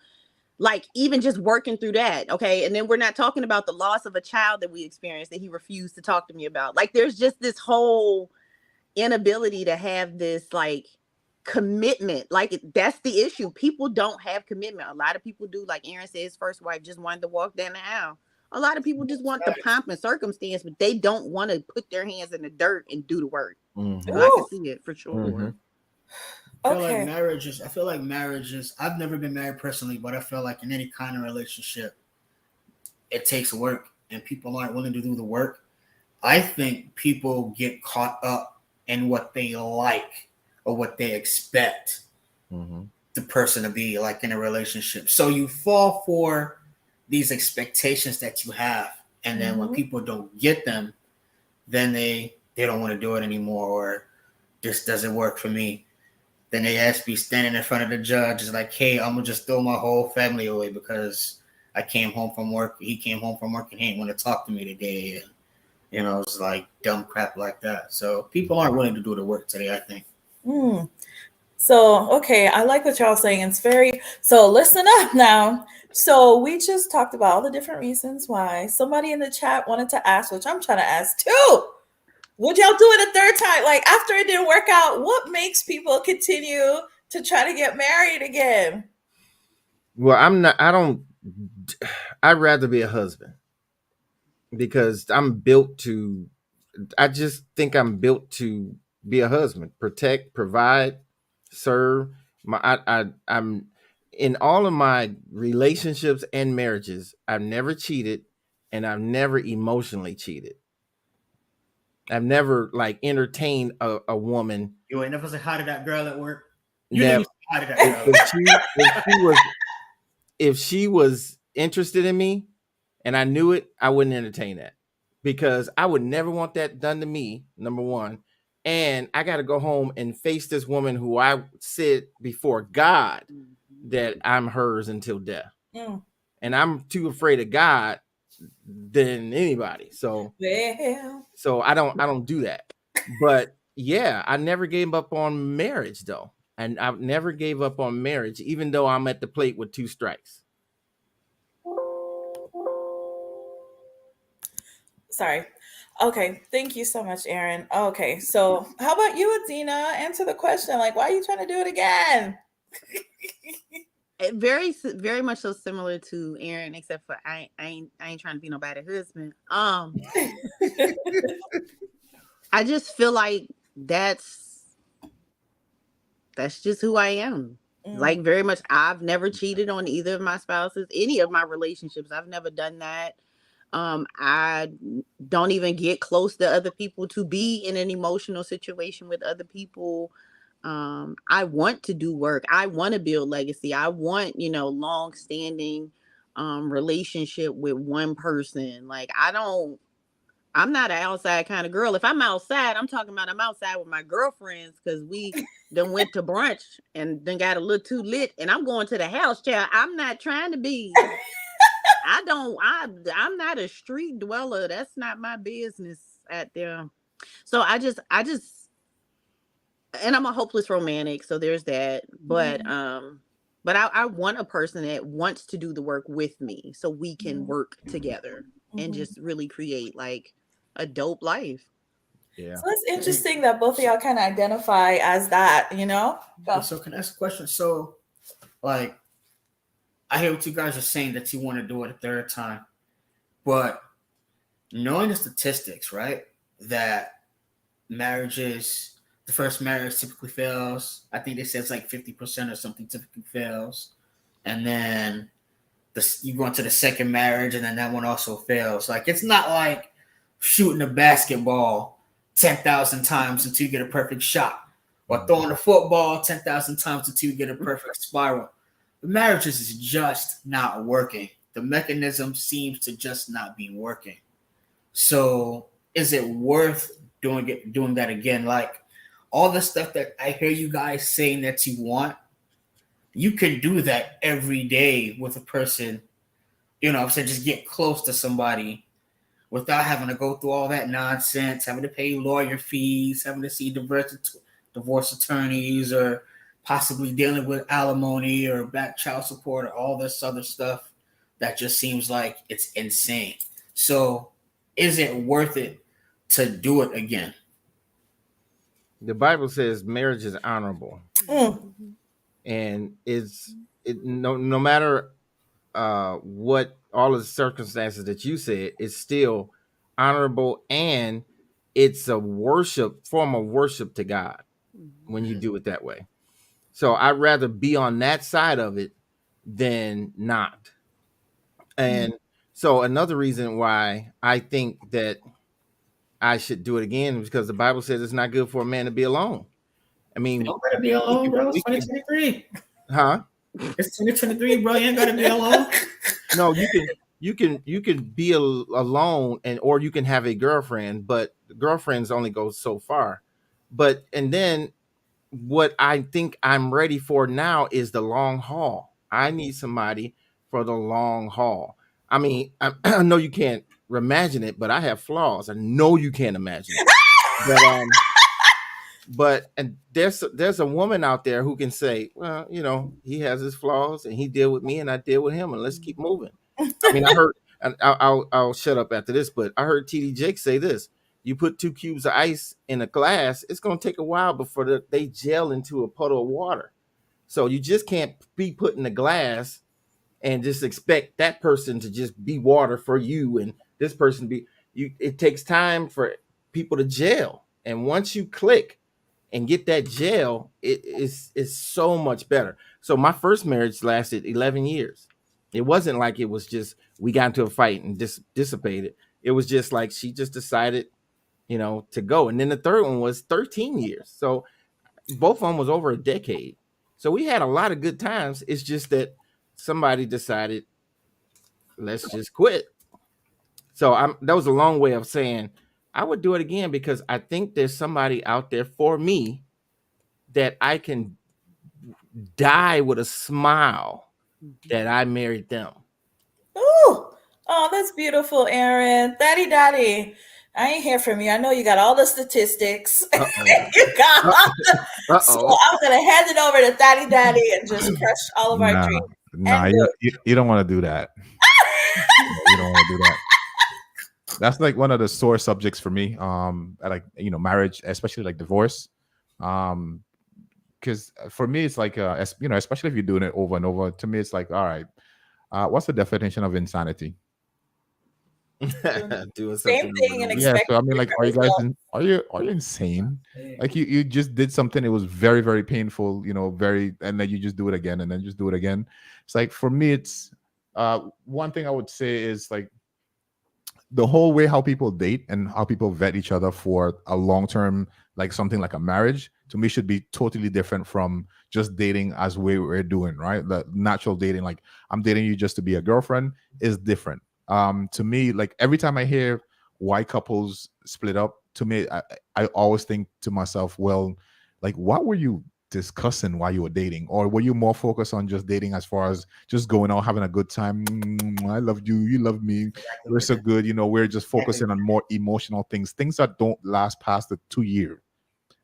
like, even just working through that, okay? And then we're not talking about the loss of a child that we experienced that he refused to talk to me about. Like, there's just this whole inability to have this, like, commitment. Like, that's the issue. People don't have commitment. A lot of people do. Like Aaron said, his first wife just wanted to walk down the aisle. A lot of people just want the pomp and circumstance, but they don't want to put their hands in the dirt and do the work. So I can see it for sure. I feel like marriages, I've never been married personally, but I feel like in any kind of relationship, it takes work and people aren't willing to do the work. I think people get caught up in what they like or what they expect the person to be like in a relationship. So you fall for these expectations that you have. And then when people don't get them, then they don't want to do it anymore, or this doesn't work for me. Then they ask me standing in front of the judge, is like, hey, I'm gonna just throw my whole family away because I came home from work. He came home from work and he didn't want to talk to me today. And, it's like dumb crap like that. So people aren't willing to do the work today, I think. So, okay, I like what y'all saying. It's so listen up now. So we just talked about all the different reasons why. Somebody in the chat wanted to ask, which I'm trying to ask too. Would y'all do it a third time? Like, after it didn't work out, what makes people continue to try to get married again? Well, I'd rather be a husband because I just think I'm built to be a husband, protect, provide, serve. I'm in all of my relationships and marriages, I've never cheated and I've never emotionally cheated. I've never like entertained a woman. You ain't never say hi to that girl at work. Never. Hi to that girl. If she was interested in me and I knew it, I wouldn't entertain that because I would never want that done to me, number one. And I got to go home and face this woman who I said before God that I'm hers until death. And I'm too afraid of God than anybody. So I don't do that. But yeah, I never gave up on marriage though. And I've never gave up on marriage, even though I'm at the plate with 2 strikes. Sorry. Okay. Thank you so much, Aaron. Okay. So how about you, Adina? Answer the question. Like, why are you trying to do it again? Very, very much so similar to Aaron, except for I ain't trying to be nobody's husband. I just feel like that's just who I am. Like, very much, I've never cheated on either of my spouses, any of my relationships. I've never done that. I don't even get close to other people to be in an emotional situation with other people. I want to do work. I want to build legacy. I want, long-standing relationship with one person. Like, I'm not an outside kind of girl. If I'm outside, I'm talking about I'm outside with my girlfriends because we done went to brunch and then got a little too lit and I'm going to the house, child. I'm not trying to be, I'm not a street dweller. That's not my business out there. So I just, and I'm a hopeless romantic. So there's that. But I want a person that wants to do the work with me so we can work together and just really create like a dope life. Yeah. So it's interesting that both of y'all kind of identify as that, So can I ask a question? So, like, I hear what you guys are saying that you want to do it a third time, but knowing the statistics, right, that marriages, the first marriage typically fails. I think they said it's like 50% or something typically fails, and then you go into the second marriage, and then that one also fails. Like, it's not like shooting a basketball 10,000 times until you get a perfect shot. or throwing the football 10,000 times until you get a perfect spiral. The marriages is just not working. The mechanism seems to just not be working. So is it worth doing that again? Like all the stuff that I hear you guys saying that you want, you can do that every day with a person. You know, I'm saying just get close to somebody without having to go through all that nonsense, having to pay lawyer fees, having to see divorce attorneys, or possibly dealing with alimony or back child support or all this other stuff that just seems like it's insane. So is it worth it to do it again? The Bible says marriage is honorable, and no matter what all of the circumstances that you said, it's still honorable, and it's a form of worship to God when you do it that way. So I'd rather be on that side of it than not. And so another reason why I think that I should do it again is because the Bible says it's not good for a man to be alone. I mean, You don't gotta be alone, bro. It's 2023. Huh? It's 2023, bro. You ain't gotta be alone. No, you can be alone, or you can have a girlfriend, but girlfriends only go so far. And then what I think I'm ready for now is the long haul. I need somebody for the long haul. I mean, I know you can't imagine it, but I have flaws. I know you can't imagine it. But and there's a woman out there who can say, well, he has his flaws, and he deal with me, and I deal with him, and let's keep moving. I mean, I heard, and I'll shut up after this, but I heard TD Jake say this: you put 2 cubes of ice in a glass, it's going to take a while before they gel into a puddle of water. So you just can't be put in a glass and just expect that person to just be water for you, and this person be you. It takes time for people to gel, and once you click and get that gel, it's so much better. So my first marriage lasted 11 years. It wasn't like it was just we got into a fight and dissipated. It was just like she just decided, to go. And then the third one was 13 years. So both of them was over a decade. So we had a lot of good times. It's just that somebody decided, let's just quit. So that was a long way of saying I would do it again, because I think there's somebody out there for me that I can die with a smile that I married them. Ooh, oh, that's beautiful, Aaron. Daddy. I ain't hear from you. I know you got all the statistics. You got all the... So I'm going to hand it over to Daddy and just crush all of our dreams. Nah, you don't want to do that. You don't want to do that. That's like one of the sore subjects for me. Like, marriage, especially like divorce. Because for me, it's like, especially if you're doing it over and over, to me, it's like, all right, what's the definition of insanity? Doing same thing and yeah. So I mean, like, are you guys are you insane? Like you just did something. It was very, very painful. And then you just do it again, and then just do it again. It's like, for me, it's one thing I would say is like the whole way how people date and how people vet each other for a long term, like something like a marriage, to me should be totally different from just dating as we're doing, right? The natural dating, like I'm dating you just to be a girlfriend, is different. To me, like every time I hear why couples split up, to me, I always think to myself, well, like what were you discussing while you were dating? Or were you more focused on just dating as far as just going out, having a good time? I love you, you love me, we're so good, we're just focusing on more emotional things that don't last past the 2 years.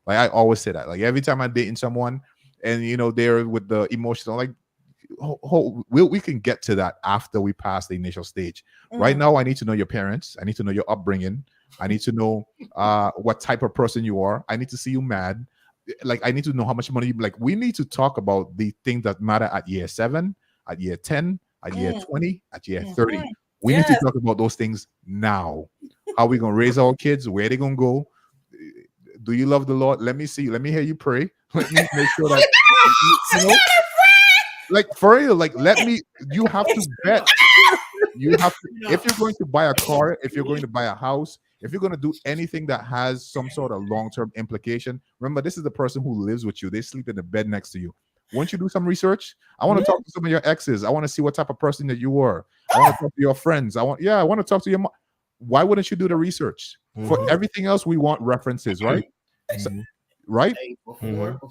Like I always say that, like every time I'm dating someone and they're with the emotional, like we can get to that after we pass the initial stage. Right now, I need to know your parents, I need to know your upbringing, I need to know what type of person you are, I need to see you mad, like I need to know how much money like we need to talk about the things that matter at year 7, at year 10, at year 20, at year 30. We need to talk about those things now. How we gonna raise our kids, where they gonna go, do you love the Lord? Let me see, let me hear you pray, let me make sure that like for real, like you have to bet. You have to, if you're going to buy a car, if you're going to buy a house, if you're going to do anything that has some sort of long-term implication, remember, this is the person who lives with you. They sleep in the bed next to you. Once you do some research, I want to talk to some of your exes. I want to see what type of person that you were. I want to talk to your friends. I want to talk to your mom. Why wouldn't you do the research? For everything else, we want references, right? So, right? Hey,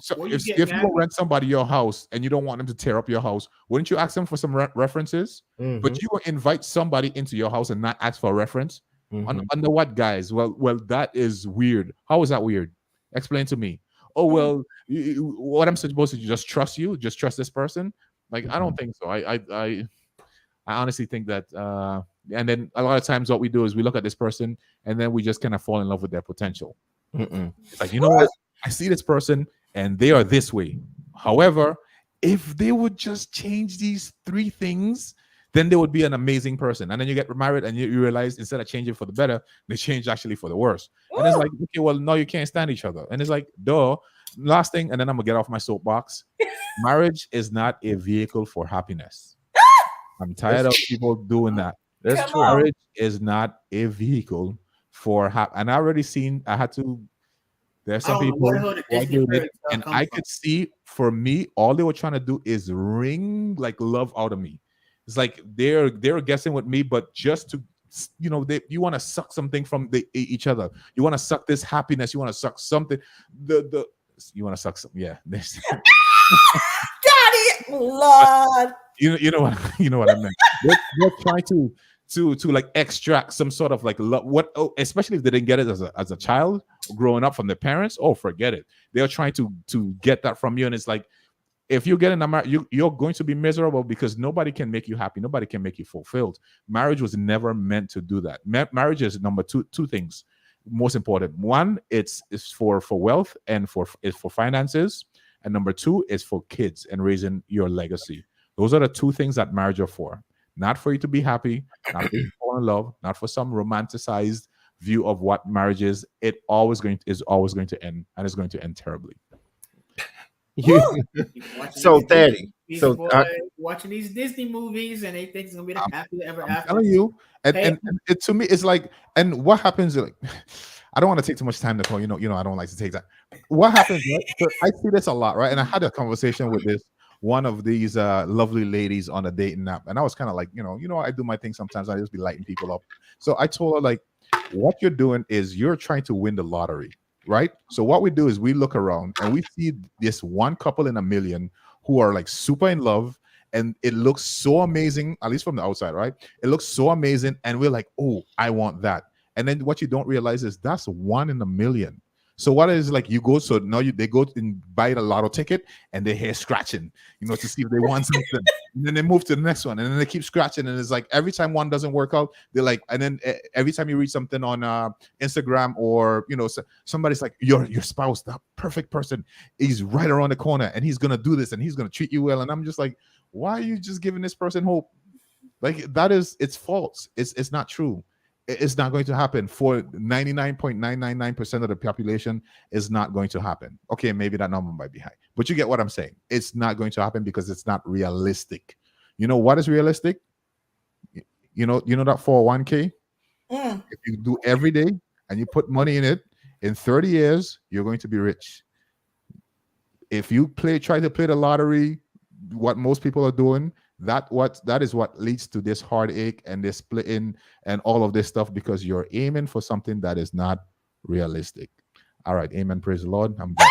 So before you if get you married, rent somebody your house and you don't want them to tear up your house, wouldn't you ask them for some references? But you will invite somebody into your house and not ask for a reference. Under what guise? Well, that is weird. How is that weird? Explain to me. Oh well, what I'm supposed to just trust you? Just trust this person? Like I don't think so. I honestly think that. And then a lot of times, what we do is we look at this person and then we just kind of fall in love with their potential. It's like, you know what? I see this person and they are this way. However, if they would just change these three things, then they would be an amazing person. And then you get married and you realize instead of changing for the better, they change actually for the worse. And it's like, okay, well, no, you can't stand each other. And it's like, duh. Last thing, and then I'm gonna get off my soapbox. Marriage is not a vehicle for happiness. I'm tired of people doing that. That's true. Marriage is not a vehicle for and I already seen. I had to. There's some people who do it, and I could see. For me, all they were trying to do is wring like love out of me. It's like they're guessing with me, but just to you want to suck something from each other. You want to suck this happiness. You want to suck something. You want to suck something. Yeah. Daddy, Lord. You know what I meant. They're trying to like extract some sort of like love. Especially if they didn't get it as a child growing up from their parents. Oh, forget it. They're trying to get that from you, and it's like if you're getting a marriage, you're going to be miserable because nobody can make you happy. Nobody can make you fulfilled. Marriage was never meant to do that. Marriage is number two things. Most important. One, it's for wealth and it's for finances, and number two is for kids and raising your legacy. Those are the two things that marriage are for. Not for you to be happy, not for you to fall in love, not for some romanticized view of what marriage is. It is always going to end, and it's going to end terribly. So, Daddy, watching these Disney movies, and they think it's gonna be the happily ever after. I'm telling you, and it, to me, it's like, and what happens? Like, I don't want to take too much time, Nicole. You know, I don't like to take that. What happens? Right? So I see this a lot, right? And I had a conversation with one of these lovely ladies on a dating app, and I was kind of like, I do my thing sometimes. I just be lighting people up. So I told her, like, what you're doing is you're trying to win the lottery, right? So what we do is we look around and we see this one couple in a million who are like super in love, and it looks so amazing, at least from the outside, right? It looks so amazing, and we're like, oh, I want that. And then what you don't realize is that's one in a million. So what is like you go, so now they go and buy the lotto ticket and they hear scratching, to see if they want something. And then they move to the next one and then they keep scratching. And it's like every time one doesn't work out, they're like, and then every time you read something on Instagram or, somebody's like, your spouse, that perfect person, he's right around the corner and he's going to do this and he's going to treat you well. And I'm just like, why are you just giving this person hope? Like it's false. It's not true. It's not going to happen. For 99.999% of the population, is not going to happen. Okay, maybe that number might be high, but you get what I'm saying. It's not going to happen because it's not realistic. You know what is realistic? You know that 401k? If you do every day and you put money in it, in 30 years, you're going to be rich. If you try to play the lottery, what most people are doing, that is what leads to this heartache and this splitting and all of this stuff, because you're aiming for something that is not realistic. All right, amen. Praise the Lord. I'm done.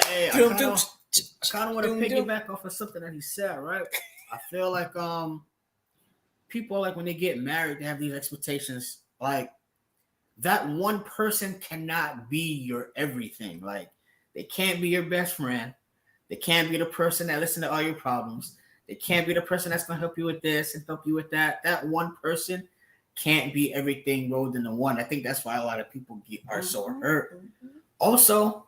Hey, I kind of want to piggyback off of something that he said. Right, I feel like people, like when they get married, they have these expectations. Like that one person cannot be your everything. Like they can't be your best friend. They can't be the person that listens to all your problems. They can't be the person that's going to help you with this and help you with that. That one person can't be everything rolled into one. I think that's why a lot of people are so hurt. Also,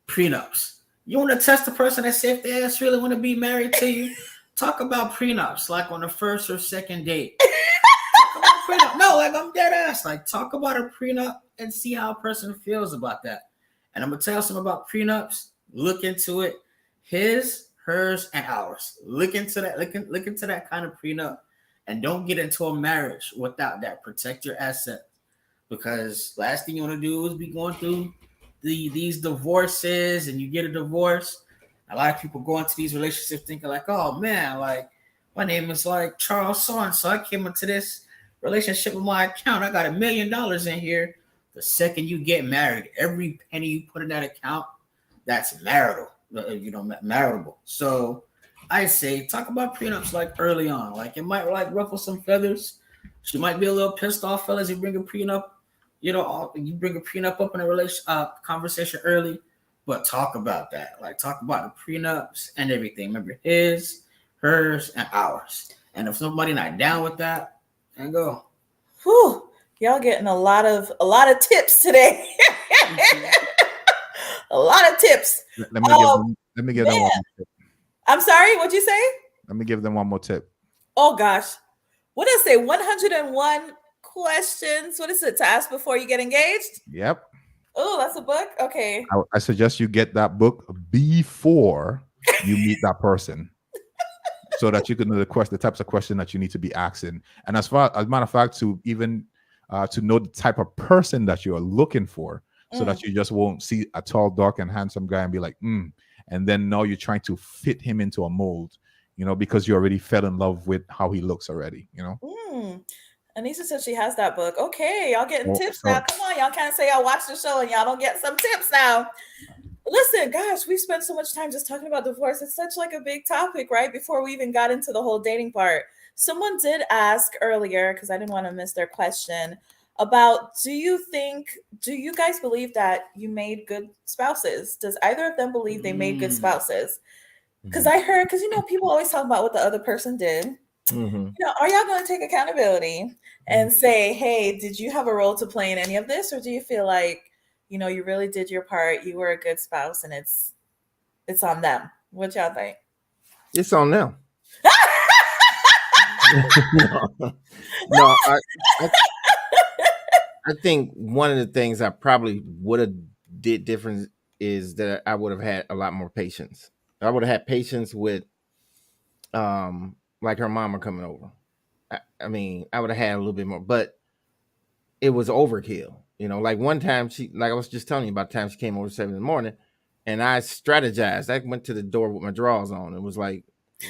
prenups. You want to test the person that said if they ass really want to be married to you? Talk about prenups, like on the first or second date. Talk about prenup. No, like I'm dead ass. Like talk about a prenup and see how a person feels about that. And I'm going to tell you something about prenups. Look into it. His, hers, and ours. Look into that. Look into that kind of prenup, and don't get into a marriage without that. Protect your asset, because last thing you want to do is be going through these divorces, and you get a divorce. A lot of people go into these relationships thinking like, oh man, like my name is like Charles so and so. I came into this relationship with my account. I got $1 million in here. The second you get married, every penny you put in that account, that's marital, maritable. So I say talk about prenups like early on. Like it might like ruffle some feathers. She might be a little pissed off, fellas. You bring a prenup, you bring a prenup up in a conversation early, but talk about that. Like talk about the prenups and everything. Remember his, hers, and ours. And if somebody not down with that, then go. Whew. Y'all getting a lot of tips today. A lot of tips. Let me give them one more tip. I'm sorry, what'd you say? Let me give them one more tip. Oh gosh. What did I say? 101 questions. What is it to ask before you get engaged? Yep. Oh, that's a book? Okay. I suggest you get that book before you meet that person, so that you can know the types of questions that you need to be asking. And as a matter of fact, to even to know the type of person that you are looking for, so that you just won't see a tall, dark, and handsome guy and be like, and then now you're trying to fit him into a mold, because you already fell in love with how he looks already, Anissa said she has that book. Okay, y'all getting tips now. Come on, y'all can't say y'all watch the show and y'all don't get some tips now. Listen, gosh, we spent so much time just talking about divorce. It's such like a big topic, right? Before we even got into the whole dating part. Someone did ask earlier, because I didn't want to miss their question, about do you guys believe that you made good spouses? Does either of them believe they made good spouses? Because I heard, people always talk about what the other person did. Are y'all going to take accountability and say, hey, did you have a role to play in any of this? Or do you feel like, you really did your part, you were a good spouse, and it's on them? What y'all think? It's on them. No, I think one of the things I probably would have did different is that I would have had a lot more patience. I would have had patience with, like her mama coming over. I mean, I would have had a little bit more, but it was overkill. Like one time like I was just telling you about the time she came over 7 a.m, and I strategized. I went to the door with my drawers on and was like,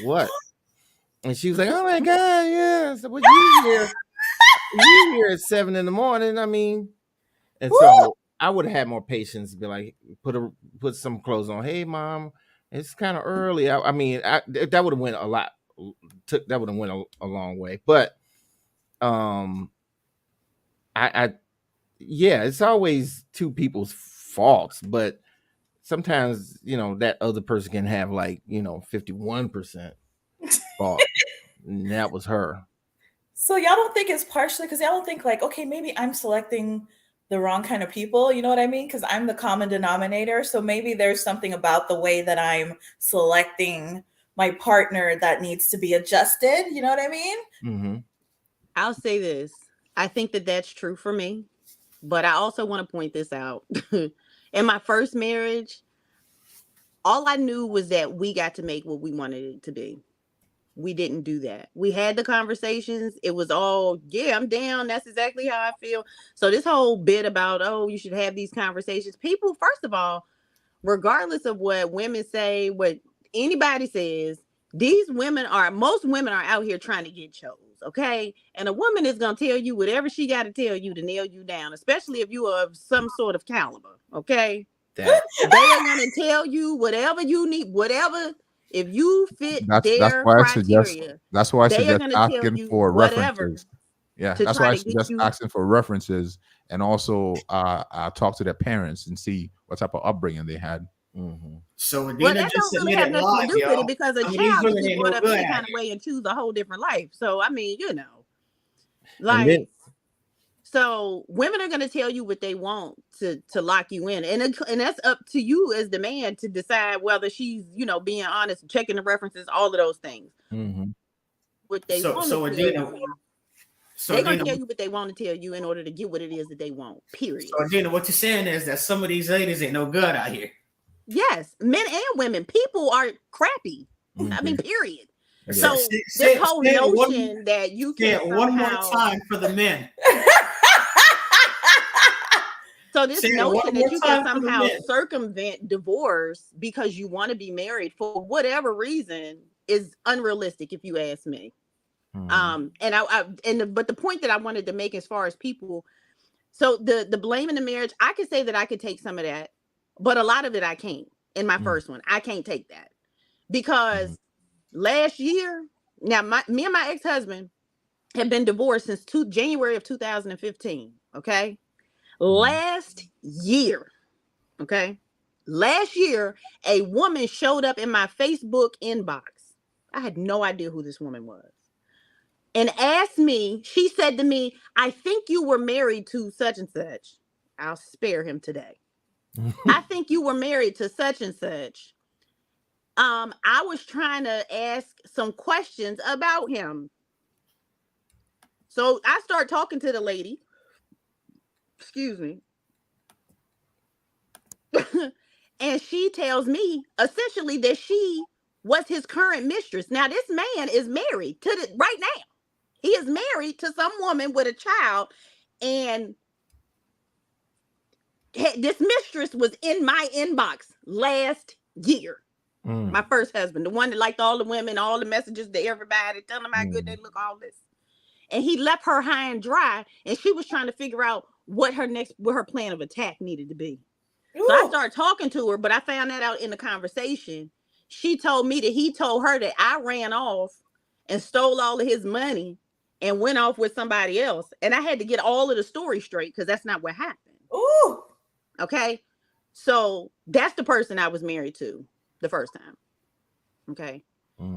what? And she was like, oh my God, yeah. So what you here at 7 a.m? I mean, and so I would have had more patience to be like, put some clothes on. Hey, Mom, it's kind of early. I mean, that would have went a lot. That would have went a long way. But yeah, it's always two people's faults, but sometimes that other person can have like 51% fault, and that was her. So y'all don't think it's partially because y'all don't think like, okay, maybe I'm selecting the wrong kind of people, you know what I mean? Because I'm the common denominator. So maybe there's something about the way that I'm selecting my partner that needs to be adjusted. You know what I mean? Mm-hmm. I'll say this. I think that that's true for me, but I also want to point this out. In my first marriage, all I knew was that we got to make what we wanted it to be. We didn't do that. We had the conversations. It was all, yeah, I'm down. That's exactly how I feel. So this whole bit about, oh, you should have these conversations. People, first of all, regardless of what women say, what anybody says, most women are out here trying to get chose. Okay. And a woman is going to tell you whatever she got to tell you to nail you down, especially if you are of some sort of caliber. Okay. They are going to tell you whatever you need, whatever. If you fit their criteria, that's why I suggest asking for references. Yeah, that's why I suggest asking for references, and also talk to their parents and see what type of upbringing they had. Mm-hmm. So that don't really have nothing to do with it, because a child can be brought up any kind of way and choose a whole different life. So I mean, so women are going to tell you what they want to lock you in. And that's up to you as the man to decide whether she's, being honest, checking the references, all of those things. Mm-hmm. What they want to tell you. They're going to tell you what they want to tell you in order to get what it is that they want, period. So Adina, what you're saying is that some of these ladies ain't no good out here. Yes, men and women. People are crappy. Mm-hmm. I mean, period. So Say this whole it notion that you can one more somehow time for the men. So this Say it one notion more that you can time for the somehow men. circumvent divorce because you want to be married for whatever reason is unrealistic, if you ask me. But the point that I wanted to make as far as people, so the blame in the marriage, I could say that I could take some of that, but a lot of it I can't. In my first one, I can't take that because last year, now me and my ex-husband have been divorced since January of 2015. Okay. Last year, a woman showed up in my Facebook inbox. I had no idea who this woman was. And asked me, she said to me, I think you were married to such and such. I'll spare him today. I think you were married to such and such. I was trying to ask some questions about him. So I start talking to the lady. Excuse me. And she tells me essentially that she was his current mistress. Now, this man is married to right now. He is married to some woman with a child, and this mistress was in my inbox last year. My first husband, the one that liked all the women, all the messages to everybody, telling them how good they look, all this. And he left her high and dry, and she was trying to figure out what her plan of attack needed to be. Ooh. So I started talking to her, but I found that out in the conversation. She told me that he told her that I ran off and stole all of his money and went off with somebody else. And I had to get all of the story straight because that's not what happened. Ooh. Okay. So that's the person I was married to the first time. Okay.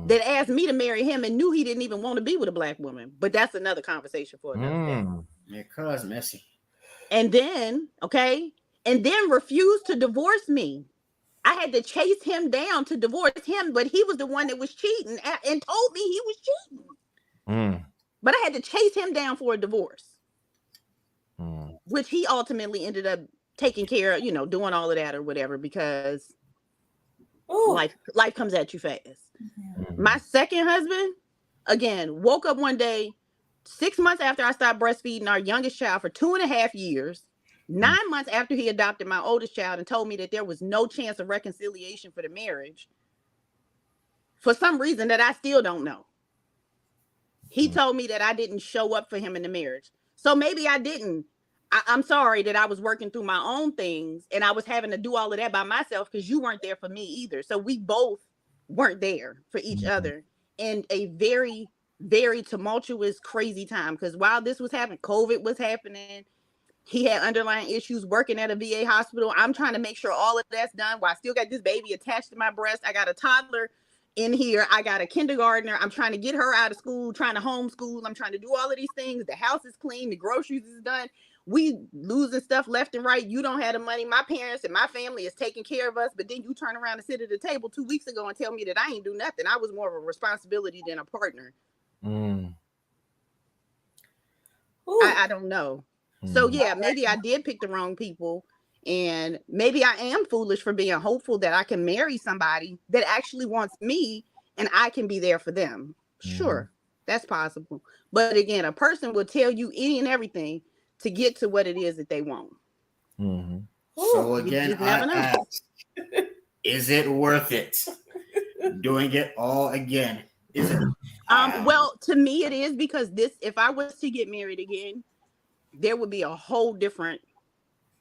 That asked me to marry him and knew he didn't even want to be with a black woman. But that's another conversation for another day. Because messy. And then refused to divorce me. I had to chase him down to divorce him, but he was the one that was cheating and told me he was cheating. But I had to chase him down for a divorce, which he ultimately ended up taking care of, doing all of that or whatever, because life comes at you fast. My second husband, again, woke up one day, 6 months after I stopped breastfeeding our youngest child for 2.5 years, 9 months after he adopted my oldest child, and told me that there was no chance of reconciliation for the marriage for some reason that I still don't know. He told me that I didn't show up for him in the marriage. So maybe I didn't. I'm sorry that I was working through my own things and I was having to do all of that by myself because you weren't there for me either. So we both weren't there for each other in a very, very tumultuous, crazy time. Because while this was happening, COVID was happening. He had underlying issues working at a VA hospital. I'm trying to make sure all of that's done while I still got this baby attached to my breast. I got a toddler in here. I got a kindergartner. I'm trying to get her out of school, trying to homeschool. I'm trying to do all of these things. The house is clean. The groceries is done. We losing stuff left and right. You don't have the money. My parents and my family is taking care of us. But then you turn around and sit at the table 2 weeks ago and tell me that I ain't do nothing. I was more of a responsibility than a partner. I don't know. So yeah, maybe I did pick the wrong people, and maybe I am foolish for being hopeful that I can marry somebody that actually wants me and I can be there for them. Sure, that's possible. But again, a person will tell you any and everything to get to what it is that they want. So again, I ask, is it worth it? Doing it all again? Is it? Well, to me it is, because if I was to get married again, there would be a whole different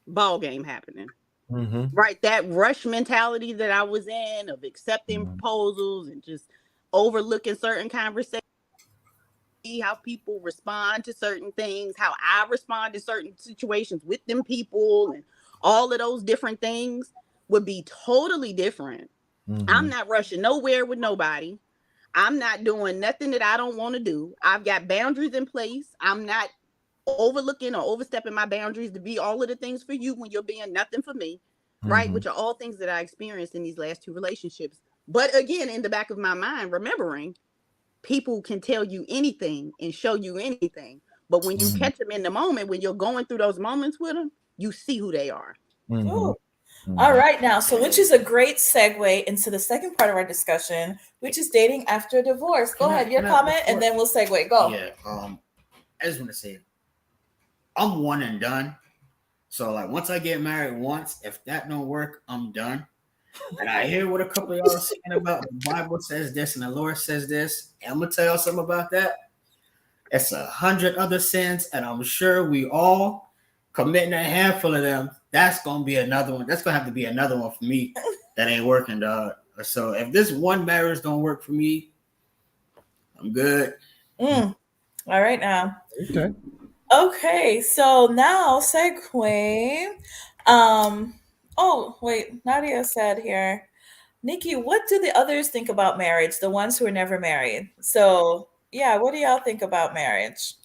ball game happening. Right? That rush mentality that I was in of accepting proposals and just overlooking certain conversations, see how people respond to certain things, how I respond to certain situations with them people, and all of those different things would be totally different. I'm not rushing nowhere with nobody. I'm not doing nothing that I don't want to do. I've got boundaries in place. I'm not overlooking or overstepping my boundaries to be all of the things for you when you're being nothing for me, right? Which are all things that I experienced in these last 2 relationships. But again, in the back of my mind, remembering people can tell you anything and show you anything. But when you catch them in the moment, when you're going through those moments with them, you see who they are. All right, now, so which is a great segue into the second part of our discussion, which is dating after divorce. Go ahead, your comment, and then we'll segue. Go. Yeah. I just want to say, I'm one and done. So like, once I get married once, if that don't work, I'm done. And I hear what a couple of y'all are saying about the Bible says this and the Lord says this. And I'm gonna tell y'all something about that. It's 100 other sins, and I'm sure we all committing a handful of them. That's gonna be another one. That's gonna have to be another one for me that ain't working, dog. So if this one marriage don't work for me, I'm good. All right, now. Okay. Okay, so now segue. Oh wait, Nadia said here, Nikki, what do the others think about marriage? The ones who are never married. So yeah, what do y'all think about marriage?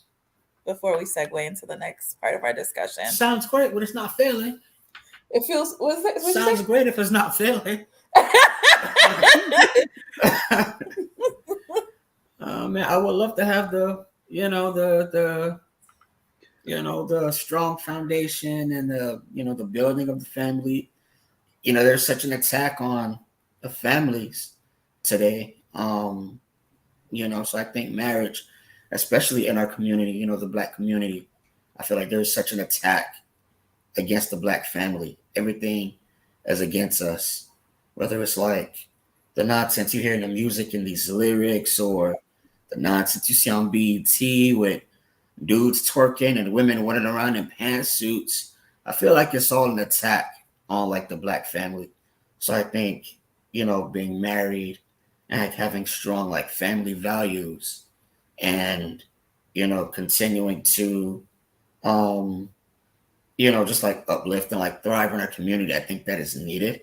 Before we segue into the next part of our discussion, Sounds great, but it's not failing. it feels. What Sounds great if it's not failing. Man, I would love to have the the strong foundation and the building of the family. There's such an attack on the families today. So I think marriage, especially in our community, the Black community, I feel like there's such an attack against the Black family. Everything is against us, whether it's like the nonsense you hear in the music in these lyrics, or the nonsense you see on BET with dudes twerking and women running around in pantsuits. I feel like it's all an attack on like the Black family. So I think, being married and like having strong like family values and, continuing to, just like uplift and like thrive in our community. I think that is needed.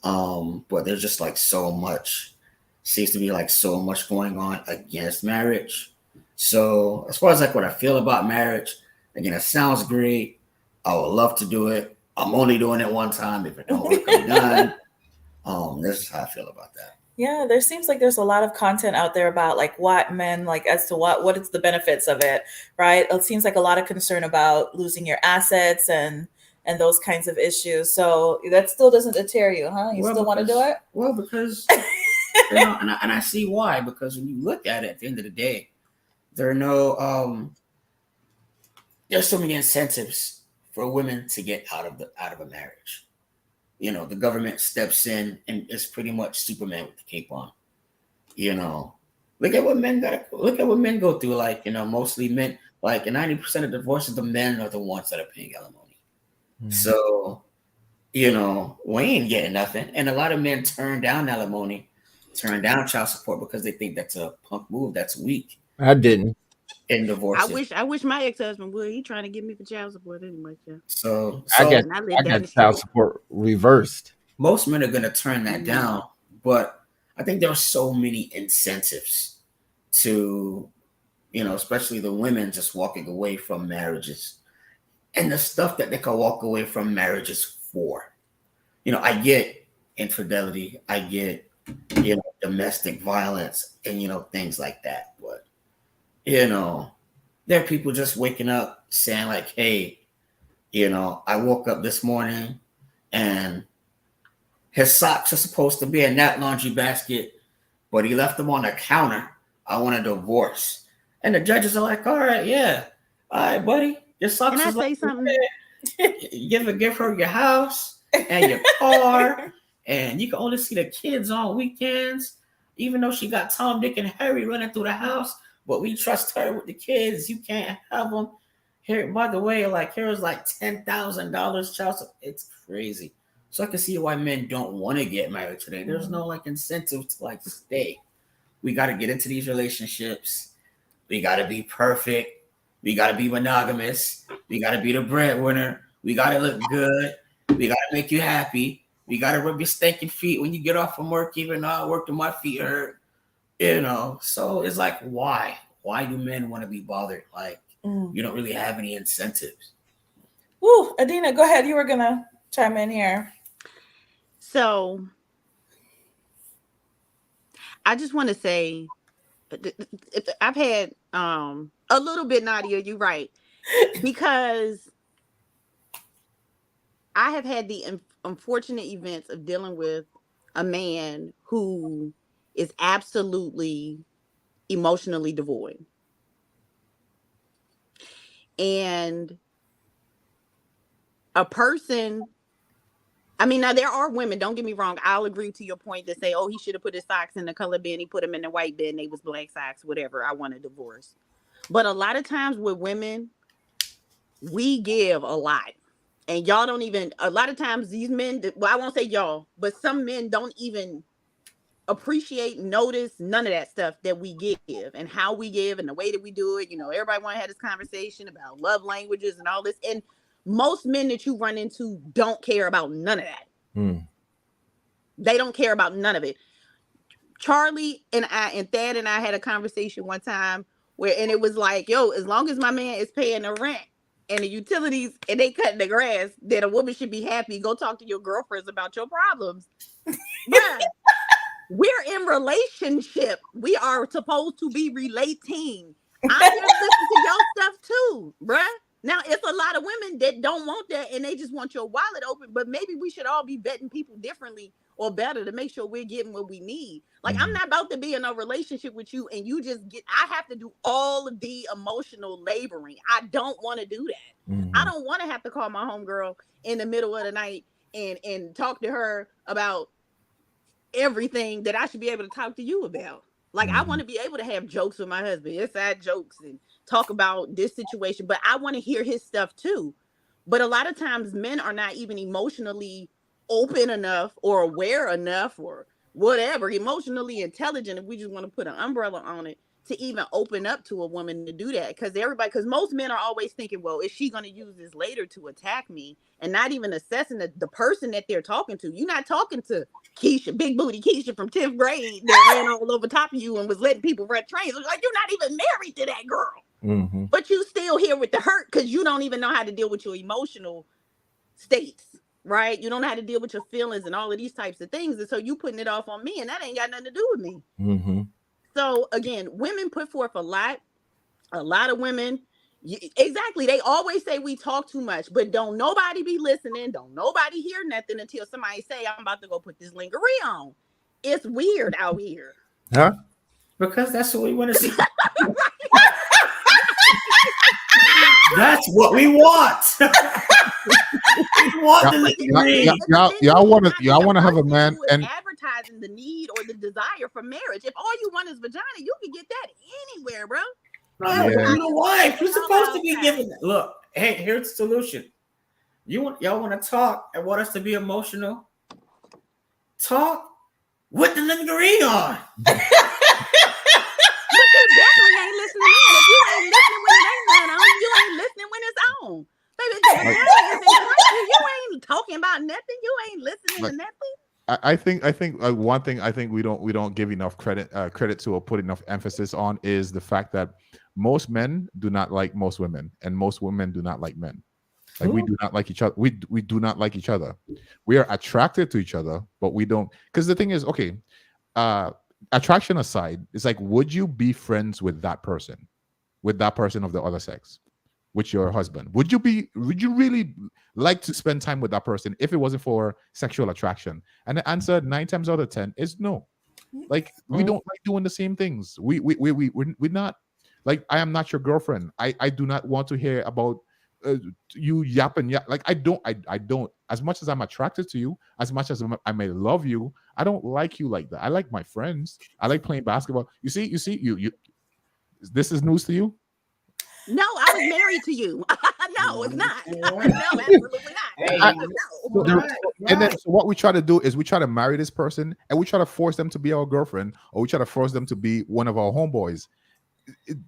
But there's just like seems to be like so much going on against marriage. So as far as like what I feel about marriage, again, it sounds great. I would love to do it. I'm only doing it one time. If it don't work, I'm done. This is how I feel about that. Yeah, there seems like there's a lot of content out there about like what men like as to what is the benefits of it, right? It seems like a lot of concern about losing your assets and those kinds of issues. So that still doesn't deter you, huh? You still want to do it? Well, because and I see why. Because when you look at it, at the end of the day, there are no there's so many incentives for women to get out of a marriage. The government steps in and it's pretty much Superman with the cape on. Look at what men go through. Like, mostly men, like 90% of divorces, the men are the ones that are paying alimony. So, we ain't getting nothing. And a lot of men turn down alimony, turn down child support because they think that's a punk move, that's weak. I didn't. In divorces. I wish my ex-husband would. He trying to get me for child support anyway. Yeah. So I got and I live down the child street. support reversed. Most men are gonna turn that down, but I think there are so many incentives to, especially the women just walking away from marriages and the stuff that they can walk away from marriages for. I get infidelity, I get, domestic violence and, things like that. But, there are people just waking up saying like, hey, I woke up this morning and his socks are supposed to be in that laundry basket, but he left them on the counter. I want a divorce. And the judges are like, all right, yeah. All right, buddy. Your socks Can I say something? Give her your house and your car. And you can only see the kids on weekends, even though she got Tom, Dick, and Harry running through the house. But we trust her with the kids. You can't have them. Here, by the way, like here's like $10,000 child support. It's crazy. So I can see why men don't want to get married today. There's no like incentive to like stay. We got to get into these relationships. We got to be perfect. We got to be monogamous. We got to be the breadwinner. We got to look good. We got to make you happy. We got to rub your stinking feet when you get off from work, even though I work till my feet hurt. So it's like, why? Why do men want to be bothered? Like, you don't really have any incentives. Woo, Adina, go ahead. You were going to chime in here. So I just want to say I've had a little bit, Nadia, you're right. Because I have had the unfortunate events of dealing with a man who is absolutely emotionally devoid. And a person, I mean, now there are women, don't get me wrong. I'll agree to your point that say, oh, he should have put his socks in the color bin. He put them in the white bin. They was black socks, whatever. I want a divorce. But a lot of times with women, we give a lot. And y'all don't even, a lot of times these men, well, I won't say y'all, but some men don't even appreciate, notice none of that stuff that we give and how we give and the way that we do it. You know, everybody want to have this conversation about love languages and all this. And most men that you run into don't care about none of that. They don't care about none of it. Charlie and Thad and I had a conversation one time where, and it was like, yo, as long as my man is paying the rent and the utilities and they cutting the grass, then a woman should be happy. Go talk to your girlfriends about your problems. Yeah. We're in relationship. We are supposed to be relating. I'm here to listen to your stuff too, bruh. Now, it's a lot of women that don't want that and they just want your wallet open, but maybe we should all be vetting people differently or better to make sure we're getting what we need. Like, I'm not about to be in a relationship with you and you just get, I have to do all of the emotional laboring. I don't want to do that. I don't want to have to call my homegirl in the middle of the night and talk to her about everything that I should be able to talk to you about. Like, I want to be able to have jokes with my husband, inside jokes, and talk about this situation, but I want to hear his stuff too. But a lot of times men are not even emotionally open enough or aware enough or whatever, emotionally intelligent, if we just want to put an umbrella on it, to even open up to a woman to do that. Because most men are always thinking, well, is she going to use this later to attack me? And not even assessing the person that they're talking to. You're not talking to Keisha, big booty Keisha from 10th grade that ran all over top of you and was letting people run trains. Like, you're not even married to that girl. But you still here with the hurt because you don't even know how to deal with your emotional states, right? You don't know how to deal with your feelings and all of these types of things. And so you putting it off on me, and that ain't got nothing to do with me. So again, women put forth a lot of women. Exactly. They always say we talk too much, but don't nobody be listening. Don't nobody hear nothing until somebody say, I'm about to go put this lingerie on. It's weird out here. Huh? Because that's what we want to see. That's what we want. We want the lingerie. Y'all want to have a man and advertising the need or the desire for marriage. If all you want is vagina, you can get that anywhere, bro. No, you're the wife. You're supposed to be giving that. Look, hey, here's the solution. Y'all want to talk and want us to be emotional? Talk with the lingerie on. But you definitely ain't listening in. If you ain't listening when it ain't none on, you ain't listening when it's on. Baby, the vagina is in front of you. You ain't talking about nothing. You ain't listening to nothing. I think one thing I think we don't give enough credit to or put enough emphasis on is the fact that most men do not like most women, and most women do not like men. Like, we do not like each other. We do not like each other. We are attracted to each other, but we don't. Because the thing is, okay, attraction aside, it's like, would you be friends with that person of the other sex, with your husband? Would you really like to spend time with that person if it wasn't for sexual attraction? And the answer 9 times out of 10 is no. Like, we don't like doing the same things. We're not, like, I am not your girlfriend. I do not want to hear about you yapping. Like, I don't, as much as I'm attracted to you, as much as I may love you, I don't like you like that. I like my friends. I like playing basketball. You see, you this is news to you? No, I was married to you. No, it's not. No, absolutely not. And then, so what we try to do is we try to marry this person and we try to force them to be our girlfriend, or we try to force them to be one of our homeboys.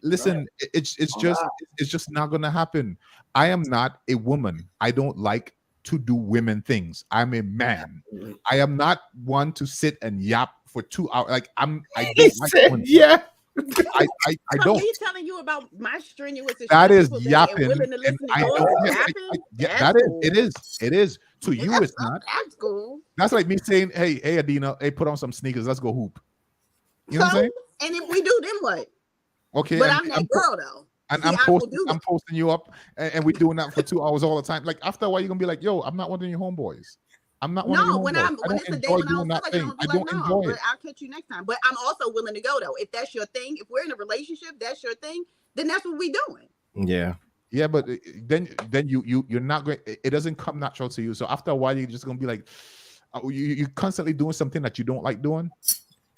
Listen, it's just not gonna happen. I am not a woman. I don't like to do women things. I'm a man. I am not one to sit and yap for 2 hours. Like, I don't like women. Yeah. I don't. He's telling you about my strenuous. That is yapping. yapping. It is. To you, it's not. That's cool. That's like me saying, hey, Adina, hey, put on some sneakers. Let's go hoop. You know what I'm saying? And if we do, then what? Okay. But I'm that girl, though. And See, I will do I'm it. posting you up, and we're doing that for 2 hours all the time. Like after a while, you're gonna be like, "Yo, I'm not one of your homeboys. I'm not one of your No, homeboys. I when don't it's a date, enjoy when I doing don't feel that like it, I'm thing. gonna I be like, don't no, enjoy but it." I'll catch you next time. But I'm also willing to go though. If that's your thing, if we're in a relationship, that's your thing, then that's what we doing. Yeah. Yeah, but then you're not going. It doesn't come natural to you. So after a while, you're just gonna be like, you're constantly doing something that you don't like doing.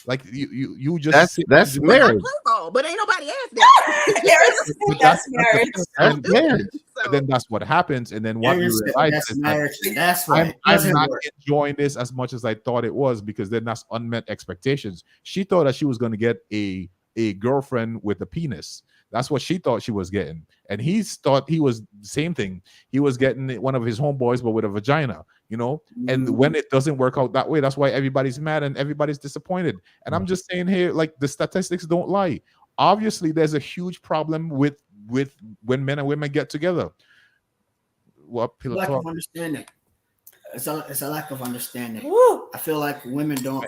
Like you just sit and That's do But it. I marriage. play ball, but ain't nobody asked that. Harris, But that's that's the marriage. thing. I That's don't do marriage. that. But So then that's what happens, and then what Aaron you said realize that's is that marriage, and that's why it I'm doesn't not work. enjoying this as much as I thought it was, because then that's unmet expectations. She thought that she was going to get a girlfriend with a penis. That's what she thought she was getting, and he thought he was the same thing. He was getting one of his homeboys, but with a vagina. And when it doesn't work out that way, that's why everybody's mad and everybody's disappointed. And I'm just saying here, like, the statistics don't lie. Obviously, there's a huge problem with when men and women get together. What pillow Lack talk? of understanding. It's a lack of understanding. Woo. I feel like women don't.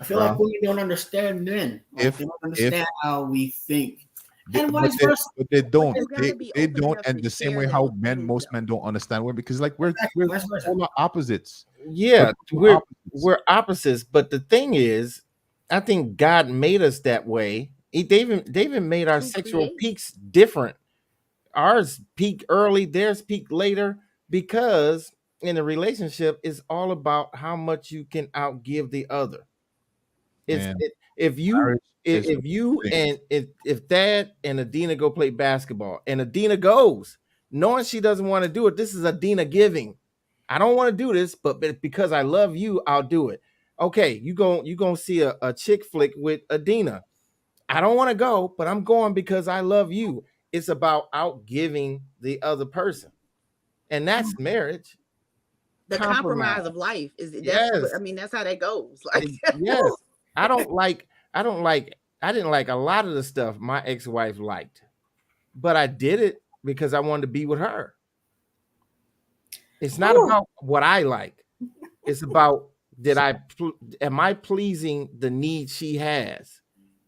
I feel Well, like women don't understand men. Like if they don't understand how we think, they, and but vice they, versa. but they don't. you gotta be They open don't, enough and to the same share way how those things, most though. men don't understand women, because like we're Exactly, vice versa. polar opposites. Yeah, Polar opposites. we're opposites, but the thing is, I think God made us that way. They even made our To sexual create. peaks different. Ours peak early, theirs peak later, because in a relationship, it's all about how much you can outgive the other. It's Man, if you marriage is a if you thing. and if Dad and Adina go play basketball and Adina goes, knowing she doesn't want to do it, this is Adina giving. I don't want to do this, but because I love you, I'll do it. Okay, you gonna see a chick flick with Adina. I don't want to go, but I'm going because I love you. It's about outgiving the other person, and that's marriage. The Compromise. compromise of life is Yes. I mean, that's how that goes. Like, Yes. I don't like I don't like I didn't like a lot of the stuff my ex-wife liked, but I did it because I wanted to be with her. It's not Woo. about what I like. It's about am I pleasing the need she has,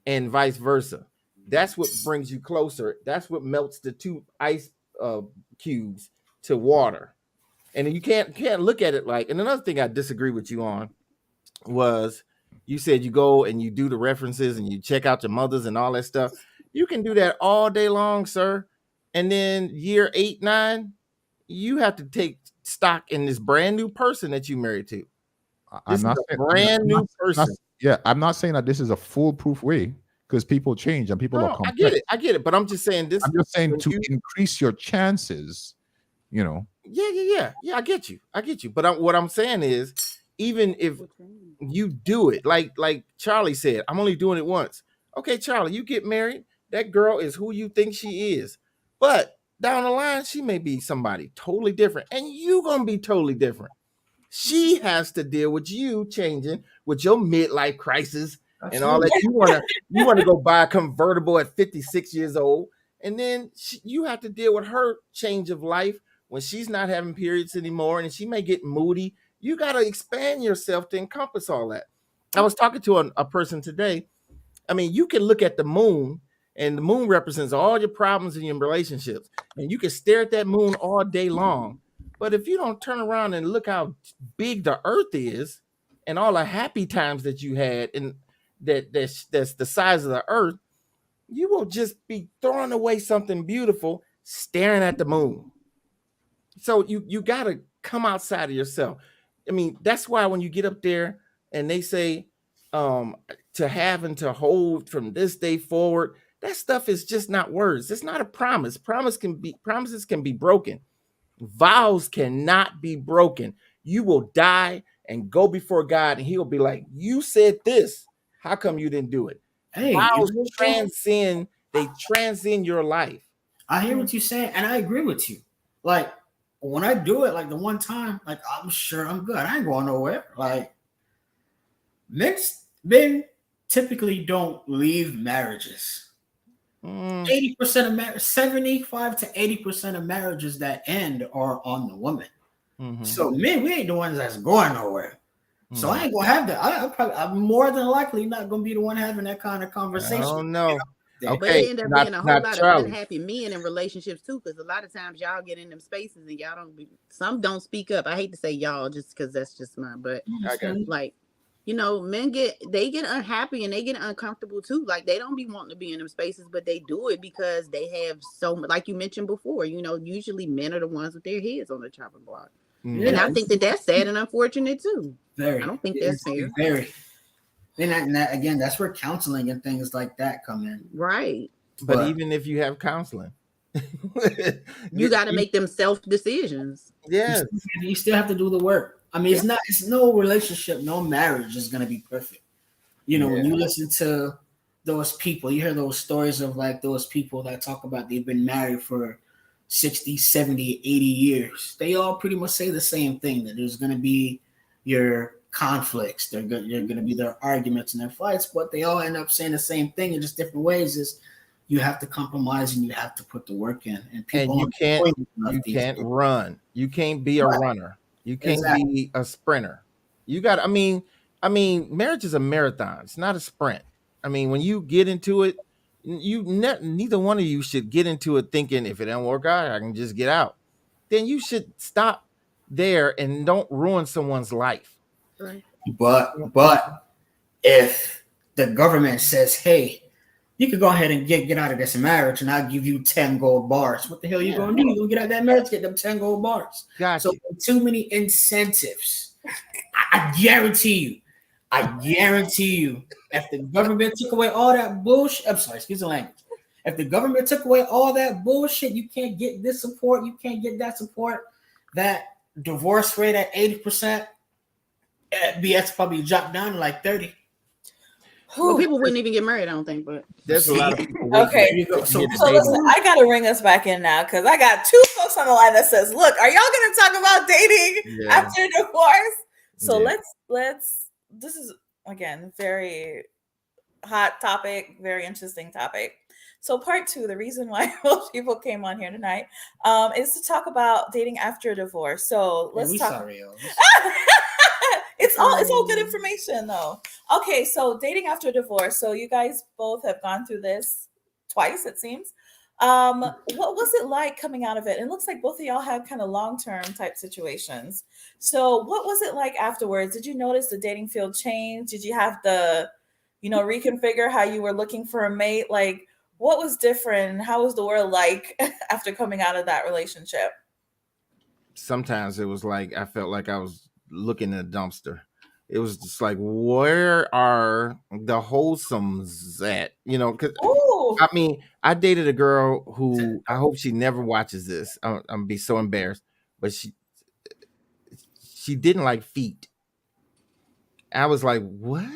and vice versa. That's what brings you closer. That's what melts the two ice cubes to water. And you can't look at it like. And another thing I disagree with you on was, you said you go and you do the references and you check out your mothers and all that stuff. You can do that all day long, sir. And then year 8, 9, you have to take stock in this brand new person that you married to. This I'm not is a saying brand new person. I'm not saying that this is a foolproof way, because people change and people are No, complex. I get it. But I'm just saying this. I'm just saying when to you- increase your chances, Yeah. I get you. But what I'm saying is, even if you do it, like Charlie said, I'm only doing it once. Okay, Charlie, you get married. That girl is who you think she is, but down the line, she may be somebody totally different, and you gonna be totally different. She has to deal with you changing with your midlife crisis and all that. You wanna go buy a convertible at 56 years old, and then you have to deal with her change of life when she's not having periods anymore, and she may get moody. You got to expand yourself to encompass all that. I was talking to a person today. I mean, you can look at the moon, and the moon represents all your problems in your relationships, and you can stare at that moon all day long. But if you don't turn around and look how big the earth is and all the happy times that you had, and that's the size of the earth, you will just be throwing away something beautiful staring at the moon. So you got to come outside of yourself. I mean, that's why when you get up there and they say to have and to hold from this day forward, that stuff is just not words. It's not a promise. Promises can be broken. Vows cannot be broken. You will die and go before God, and He'll be like, "You said this. How come you didn't do it?" Hey, Vows transcend your life. I hear what you're saying, and I agree with you. Like when I do it, like the one time, like I'm sure I'm good. I ain't going nowhere. Like men typically don't leave marriages. 80% of marriage, 75 to 80% of marriages that end are on the woman. Mm-hmm. So men, we ain't the ones that's going nowhere. So I ain't gonna have that. I'm more than likely not gonna be the one having that kind of conversation. Oh no. But it Okay, ended up not being a whole not lot of Charlie. unhappy men in relationships too, because a lot of times y'all get in them spaces and y'all don't be, some don't speak up. I hate to say y'all just because that's just mine, but I got you. like, men get unhappy and they get uncomfortable too. Like they don't be wanting to be in them spaces, but they do it because they have so much, like you mentioned before, usually men are the ones with their heads on the chopping block. Mm. And I think that that's sad and unfortunate too. Very. I don't think that's fair. Very. And that, again, that's where counseling and things like that come in. Right. But even if you have counseling, you got to make them self decisions. Yeah, you still have to do the work. I mean, it's no relationship, no marriage is going to be perfect. When you listen to those people, you hear those stories of like those people that talk about they've been married for 60, 70, 80 years. They all pretty much say the same thing, that there's going to be your conflicts. They're going to be their arguments and their fights, but they all end up saying the same thing in just different ways. Is you have to compromise and you have to put the work in. And people you can't run. You can't be a runner. You can't be a sprinter. You got. I mean, marriage is a marathon. It's not a sprint. I mean, when you get into it, neither one of you should get into it thinking if it don't work out, I can just get out. Then you should stop there and don't ruin someone's life. Right. But if the government says, hey, you could go ahead and get out of this marriage and I'll give you 10 gold bars. What the hell are you going to do? You're going to get out of that marriage, get them 10 gold bars. Gotcha. So too many incentives. I guarantee you, if the government took away all that bullshit, I'm sorry, excuse the language. If the government took away all that bullshit, you can't get this support, you can't get that support, that divorce rate at 80%, BS probably dropped down to like 30. Well, people wouldn't even get married, I don't think, but there's a lot of people. Okay, so listen, I gotta ring us back in now because I got two folks on the line that says, "Look, are y'all gonna talk about dating after divorce?" So let's. This is again very hot topic, very interesting topic. So part two, the reason why most people came on here tonight, is to talk about dating after a divorce. So let's talk. Sorry, It's all good information though. Okay, so dating after divorce. So you guys both have gone through this twice, it seems. What was it like coming out of it? It looks like both of y'all had kind of long-term type situations. So what was it like afterwards? Did you notice the dating field change? Did you have to, reconfigure how you were looking for a mate? Like what was different? How was the world like after coming out of that relationship? Sometimes it was like I felt like I was looking in a dumpster. It was just like, where are the wholesomes at? Because I mean, I dated a girl who I hope she never watches this. I'm gonna be so embarrassed, but she didn't like feet. I was like, what?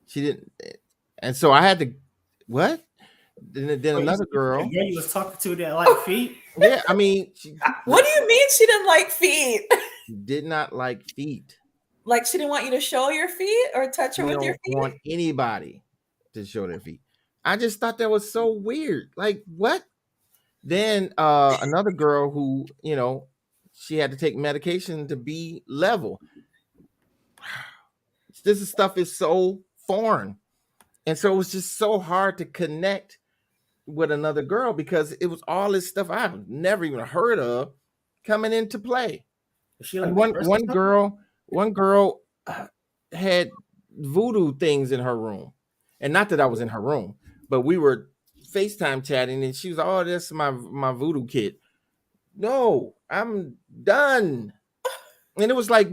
She didn't, and so I had to what? Then another girl. The girl you was talking to that like feet. Yeah, I mean, what do you mean she didn't like feet? Did not like feet. Like she didn't want you to show your feet or touch her with your feet? Don't want anybody to show their feet. I just thought that was so weird. Like what? Then another girl who, she had to take medication to be level. This stuff is so foreign. And so it was just so hard to connect with another girl because it was all this stuff I've never even heard of coming into play. Like one girl had voodoo things in her room, and not that I was in her room, but we were FaceTime chatting, and she was, "Oh, that's my voodoo kit." No, I'm done. And it was like,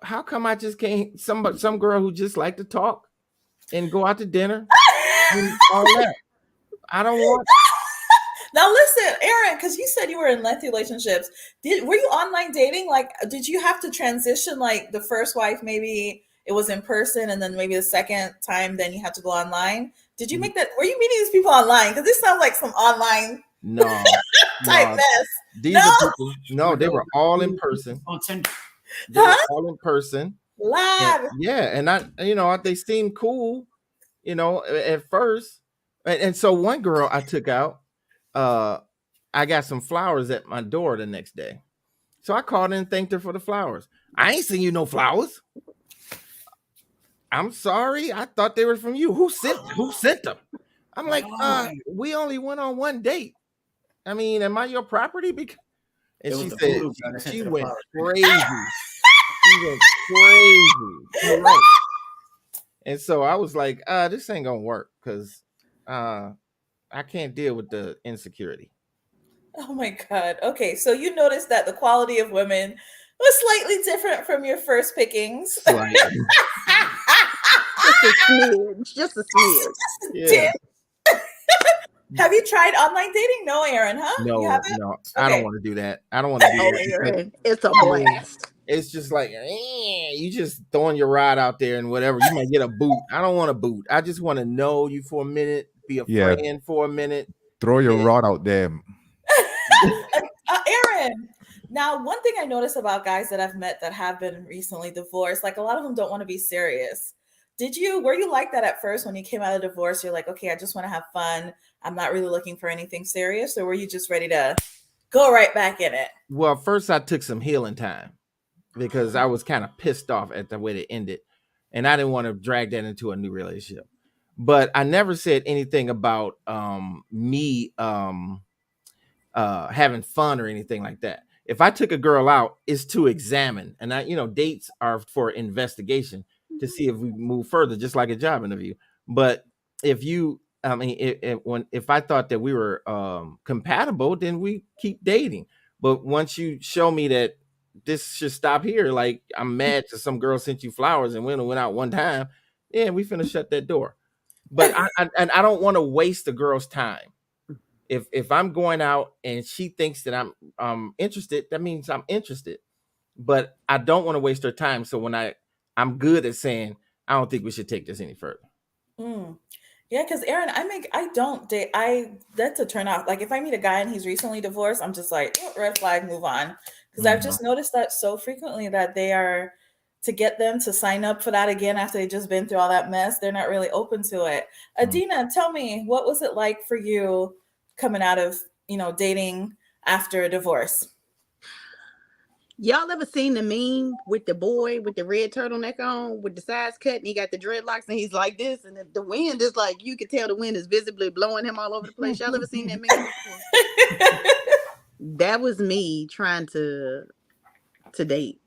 how come I just can't? Some girl who just like to talk and go out to dinner and all that. I don't want. Now listen, Aaron, because you said you were in lengthy relationships. Were you online dating? Like, did you have to transition? Like the first wife, maybe it was in person, and then maybe the second time, then you had to go online. Did you make that? Were you meeting these people online? Because this sounds like some online type mess. These are people. No, they were all in person. On Tinder. They were all in person. Live. And they seemed cool, at first. And so one girl I took out. I got some flowers at my door the next day. So I called and thanked her for the flowers. I ain't seen you no flowers. I'm sorry. I thought they were from you. Who sent them? I'm like, Oh, we only went on one date. I mean, am I your property? Because and it was she the said voodoo girl that sent she to the went forest. crazy. She went crazy. You're right. And so I was like, this ain't gonna work because I can't deal with the insecurity. Oh my God. Okay, so you noticed that the quality of women was slightly different from your first pickings. Slightly. Just a smidge. Just a smidge. Yeah. Have you tried online dating? No, Aaron, huh? You No, haven't? no, I don't Okay. want to do that. I don't want to do Oh, that because Aaron, it's a I mean, blast. it's just like you just throwing your rod out there and whatever. You might get a boot. I don't want a boot. I just want to know you for a minute, be a Yeah, friend for a minute. throw your And rod out there. Aaron. Now, one thing I notice about guys that I've met that have been recently divorced, like a lot of them don't want to be serious. Were you like that at first when you came out of divorce? You're like, okay, I just want to have fun. I'm not really looking for anything serious. Or were you just ready to go right back in it? well, first I took some healing time because I was kind of pissed off at the way it ended, and I didn't want to drag that into a new relationship. But I never said anything about me having fun or anything like that. If I took a girl out, it's to examine, and dates are for investigation to see if we move further, just like a job interview. But if you, I mean, if I thought that we were compatible, then we keep dating. But once you show me that this should stop here, like I'm mad that some girl sent you flowers and we only went out one time, yeah, we finna shut that door. But I don't want to waste a girl's time. If I'm going out and she thinks that I'm interested, that means I'm interested. But I don't want to waste her time. So when I'm good at saying I don't think we should take this any further. Mm. Yeah, because Aaron, I don't date. That's a turn off. Like if I meet a guy and he's recently divorced, I'm just like, "Oh, red flag, move on." Because I've Mhm. just noticed that so frequently that they are to get them to sign up for that again after they've just been through all that mess, they're not really open to it. Mhm. Adina, tell me, what was it like for you coming out of, dating after a divorce? Y'all ever seen the meme with the boy with the red turtleneck on with the sides cut and he got the dreadlocks and he's like this and the wind is like you can tell the wind is visibly blowing him all over the place. Y'all ever seen that meme before? That was me trying to date.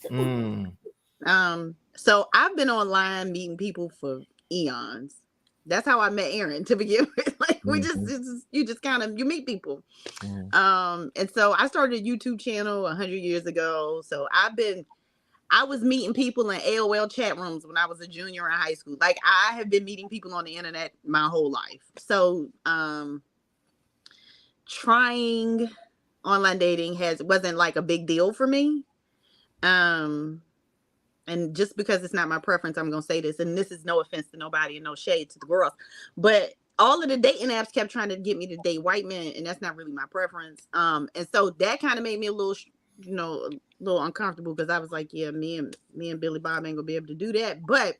Mm. So I've been online meeting people for eons. That's how I met Aaron to begin with. Like you just kind of you meet people. Mhm. And so I started a YouTube channel 100 years ago. So I was meeting people in AOL chat rooms when I was a junior in high school. Like I have been meeting people on the internet my whole life. So trying online dating wasn't like a big deal for me. And just because it's not my preference, I'm gonna say this, and this is no offense to nobody and no shade to the girls, but all of the dating apps kept trying to get me to date white men, and that's not really my preference. And so that kind of made me a little, a little uncomfortable because I was like, yeah, me and Billy Bob ain't gonna be able to do that. But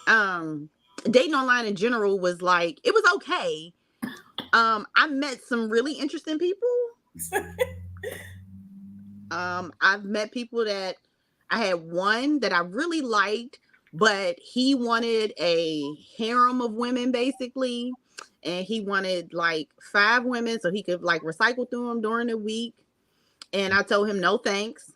dating online in general was like it was okay. I met some really interesting people. I've met people that I had one that I really liked, but he wanted a harem of women basically. And he wanted like 5 women so he could like recycle through them during the week. And I told him, no, thanks.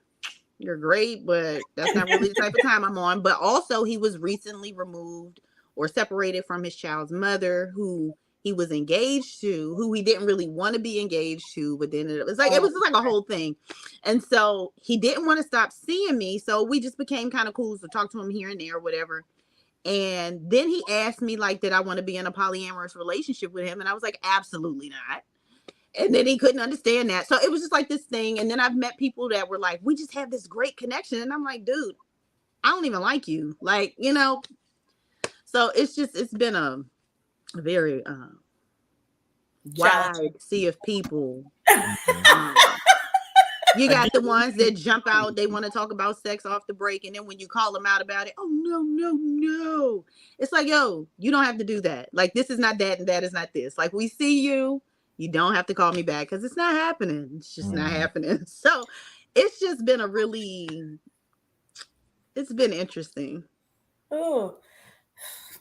You're great, but that's not really the type of time I'm on. But also, he was recently removed or separated from his child's mother, who he was engaged to, who he didn't really want to be engaged to, but then it was like a whole thing. And so he didn't want to stop seeing me. So we just became kind of cool to talk to him here and there, or whatever. And then he asked me, like, did I want to be in a polyamorous relationship with him? And I was like, absolutely not. And then he couldn't understand that. So it was just like this thing. And then I've met people that were like, we just have this great connection. And I'm like, dude, I don't even like you. Like, so it's been a very wide sea of people. You got the ones that jump out, they want to talk about sex off the break, and then when you call them out about it, oh no. It's like, yo, you don't have to do that. Like, this is not that and that is not this. Like, we see you, you don't have to call me back because it's not happening. It's just not happening. So it's just been it's been interesting. Oh,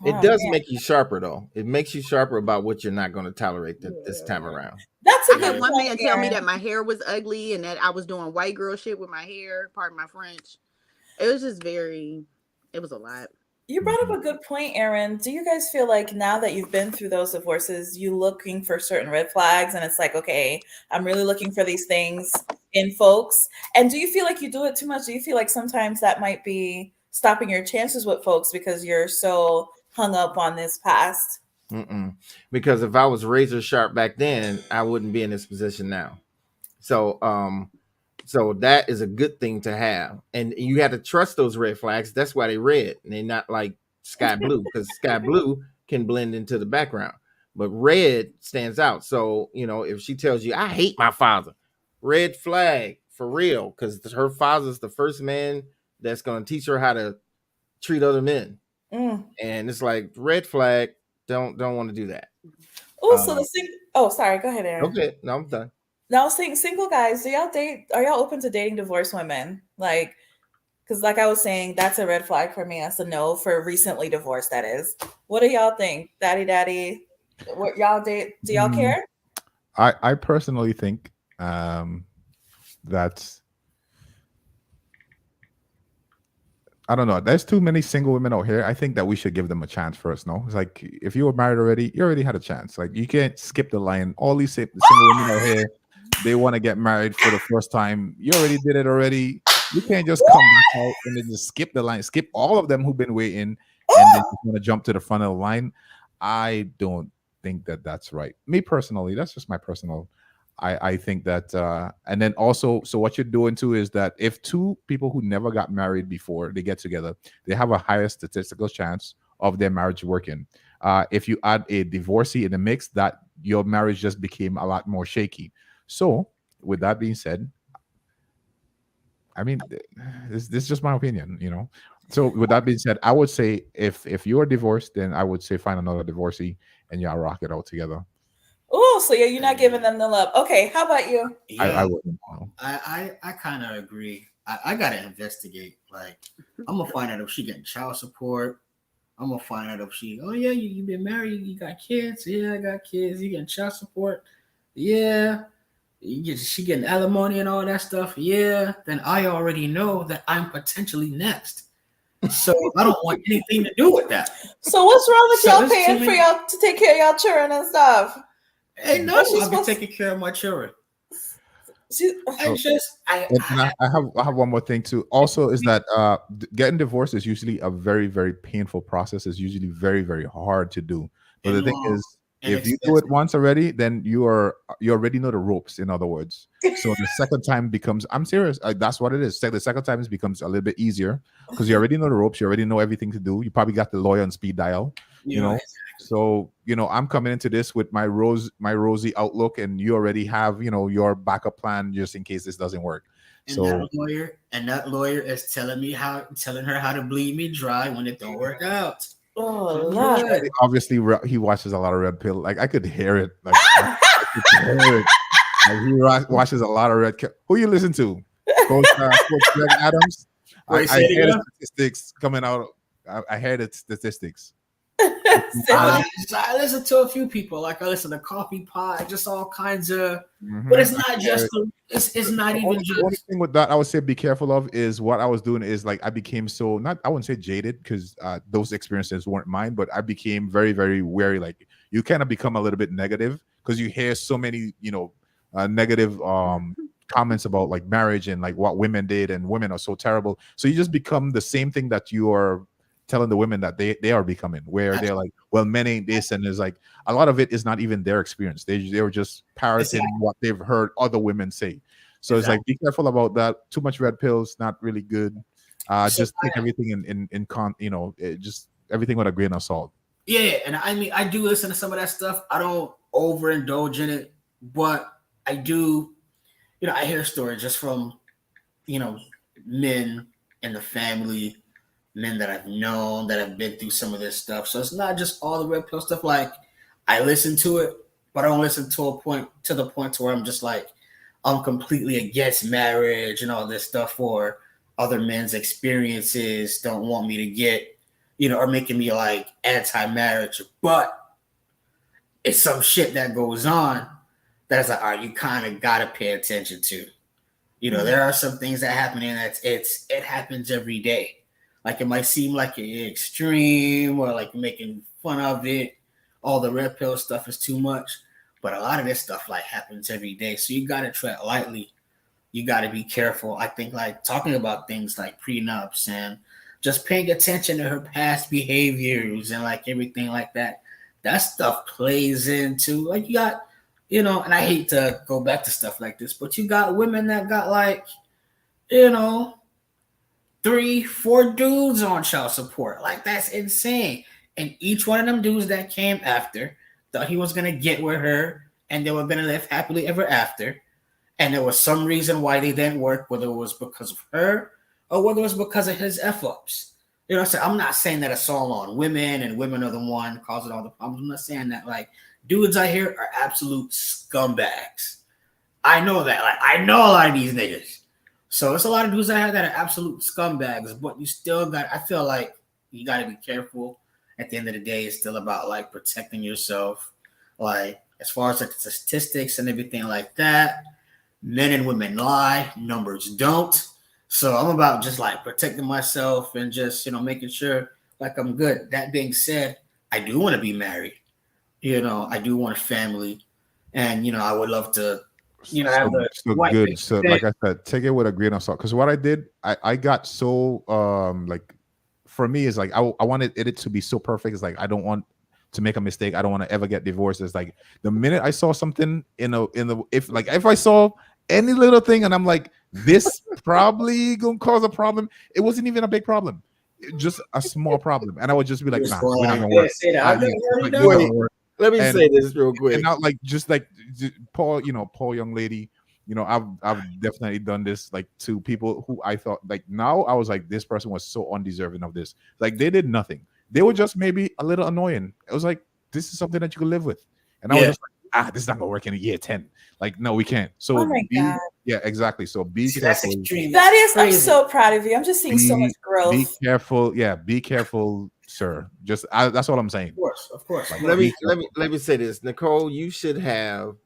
It Oh, does man. make you sharper, though. It makes you sharper about what you're not going to tolerate this time around. That's I a had good Yeah. one point, man tell me Aaron. that my hair was ugly and that I was doing white girl shit with my hair. Pardon my French. It was just it was a lot. You brought Mhm. up a good point, Aaron. Do you guys feel like now that you've been through those divorces, you looking for certain red flags and it's like, okay, I'm really looking for these things in folks? And do you feel like you do it too much? Do you feel like sometimes that might be stopping your chances with folks because you're so hung up on this past? Mm-mm. Because if I was razor sharp back then, I wouldn't be in this position now. So, so that is a good thing to have, and you have to trust those red flags. That's why they red, and they're not like sky blue, because sky blue can blend into the background, but red stands out. So if she tells you, "I hate my father," red flag for real, because her father's the first man that's going to teach her how to treat other men, Mm. and it's like red flag. Don't want to do that. Oh, so oh, sorry, go ahead, Aaron. Okay, no, I'm done. Now, I was saying, single guys, do y'all date? Are y'all open to dating divorced women? Like, because like I was saying, that's a red flag for me. That's a no for recently divorced. That is. What do y'all think, Daddy? What y'all date? Do y'all Mm, care? I personally think that I don't know. There's too many single women out here. I think that we should give them a chance first. No, it's like if you were married already, you already had a chance. Like you can't skip the line. All these single women out here, they want to get married for the first time. You already did it already. You can't just come back out and then just skip the line. Skip all of them who've been waiting, and then just want to jump to the front of the line. I don't think that that's right. Me personally, that's just my personal. I think that and then also, so what you're doing too is that if two people who never got married before they get together, they have a higher statistical chance of their marriage working. If you add a divorcee in the mix, that your marriage just became a lot more shaky. So with that being said, I mean, this is just my opinion. So with that being said, I would say if you are divorced, then I would say find another divorcee and y'all rock it out together. Oh, so yeah, you're not giving them the love. Okay, how about you? I Yeah, wouldn't know. I kind of agree. I gotta investigate. Like, I'm gonna find out if she getting child support. I'm gonna find out if she, oh yeah, you been married, you got kids. Yeah, I got kids. You getting child support? Yeah. She getting alimony and all that stuff. Yeah. Then I already know that I'm potentially next. So I don't want anything to do with that. So what's wrong with So y'all it's too paying for many. y'all to take care of y'all children and stuff? Hey, no, What's she I'll be supposed? taking care of my children. She, I Oh, just, and I have one more thing too. Also, is that getting divorced is usually a very very painful process. It's usually very very hard to do. But and the thing long is, and if you do it expensive. once already, then you already know the ropes. In other words, so the second time becomes. I'm serious. That's what it is. The second time it becomes a little bit easier because you already know the ropes. You already know everything to do. You probably got the lawyer on speed dial. You You know, know. So I'm coming into this with my rosy outlook, and you already have your backup plan just in case this doesn't work. and So that lawyer is telling her how to bleed me dry when it don't work out. So oh I'm Lord. good. obviously he watches a lot of red pill. Like I could hear it. Like I could hear it. Like he watches a lot of red. Who you listen to? Coach Greg Adams. I, Wait, I say it hear the again. statistics coming out. I heard the statistics. Say what I listen to a few people. Like I listen to Coffee Pot, just all kinds of. But Mhm. it's not just. It's not The even only just. thing with that I would say be careful of is what I was doing is like I became so not I wouldn't say jaded because those experiences weren't mine, but I became very very wary. Like you kind of become a little bit negative because you hear so many negative comments about like marriage and like what women did and women are so terrible. So you just become the same thing that you are telling the women that they are becoming, where they're like, well, men ain't this, and there's like a lot of it is not even their experience. They were just parroting Exactly. what they've heard other women say. So it's Exactly. like be careful about that. Too much red pills, not really good. So Just take everything just everything with a grain of salt. yeah, and I mean, I do listen to some of that stuff. I don't overindulge in it, but I do. I hear stories just from you know men in the family, men that I've known that have been through some of this stuff. So it's not just all the red pill stuff. Like I listen to it, but I don't listen to the point to where I'm just like I'm completely against marriage and all this stuff or other men's experiences don't want me to get or making me like anti-marriage, but it's some shit that goes on that's like, all right, you kind of gotta pay attention to. There are some things that happen, and it happens every day. Like it might seem like you're extreme or like making fun of it. All the red pill stuff is too much, but a lot of this stuff like happens every day. So you gotta tread lightly. You gotta be careful. I think like talking about things like prenups and just paying attention to her past behaviors and like everything like that. That stuff plays into like you got and I hate to go back to stuff like this, but you got women that got like, 3, 4 dudes on child support. Like that's insane. And each one of them dudes that came after thought he was gonna get with her and they were gonna live happily ever after. And there was some reason why they didn't work, whether it was because of her or whether it was because of his F-ups. So I'm not saying that it's all on women and women are the one causing all the problems. I'm not saying that like dudes I hear are absolute scumbags. I know that. Like I know a lot of these niggas. So it's a lot of dudes I have that are absolute scumbags, but you still got I feel like you gotta be careful. At the end of the day, it's still about like protecting yourself. Like as far as like the statistics and everything like that, men and women lie, numbers don't. So I'm about just like protecting myself and just, making sure like I'm good. That being said, I do want to be married. I do want a family. And, I would love to, have the white good. So like I said, take it with a grain of salt. Because what I did, I got so like for me is like I wanted it to be so perfect. It's like I don't want to make a mistake. I don't want to ever get divorced. It's like the minute I saw something if I saw any little thing and I'm like, this probably gonna cause a problem. It wasn't even a big problem. Just a small problem. And I would just be like, nah, we're not gonna work. Let me say this real quick. And not like just like Paul, Paul young lady, I've definitely done this like to people who I thought like now I was like, this person was so undeserving of this. Like they did nothing. They were just maybe a little annoying. It was like, this is something that you could live with. And I was just like, this is not gonna work in a year 10. Like, no, we can't. So God. Yeah, exactly. So be careful. That is, I'm so proud of you. I'm just seeing so much growth. Be careful. Yeah, be careful, sir. That's all I'm saying. Of course. Like, let me say this, Nicole. You should have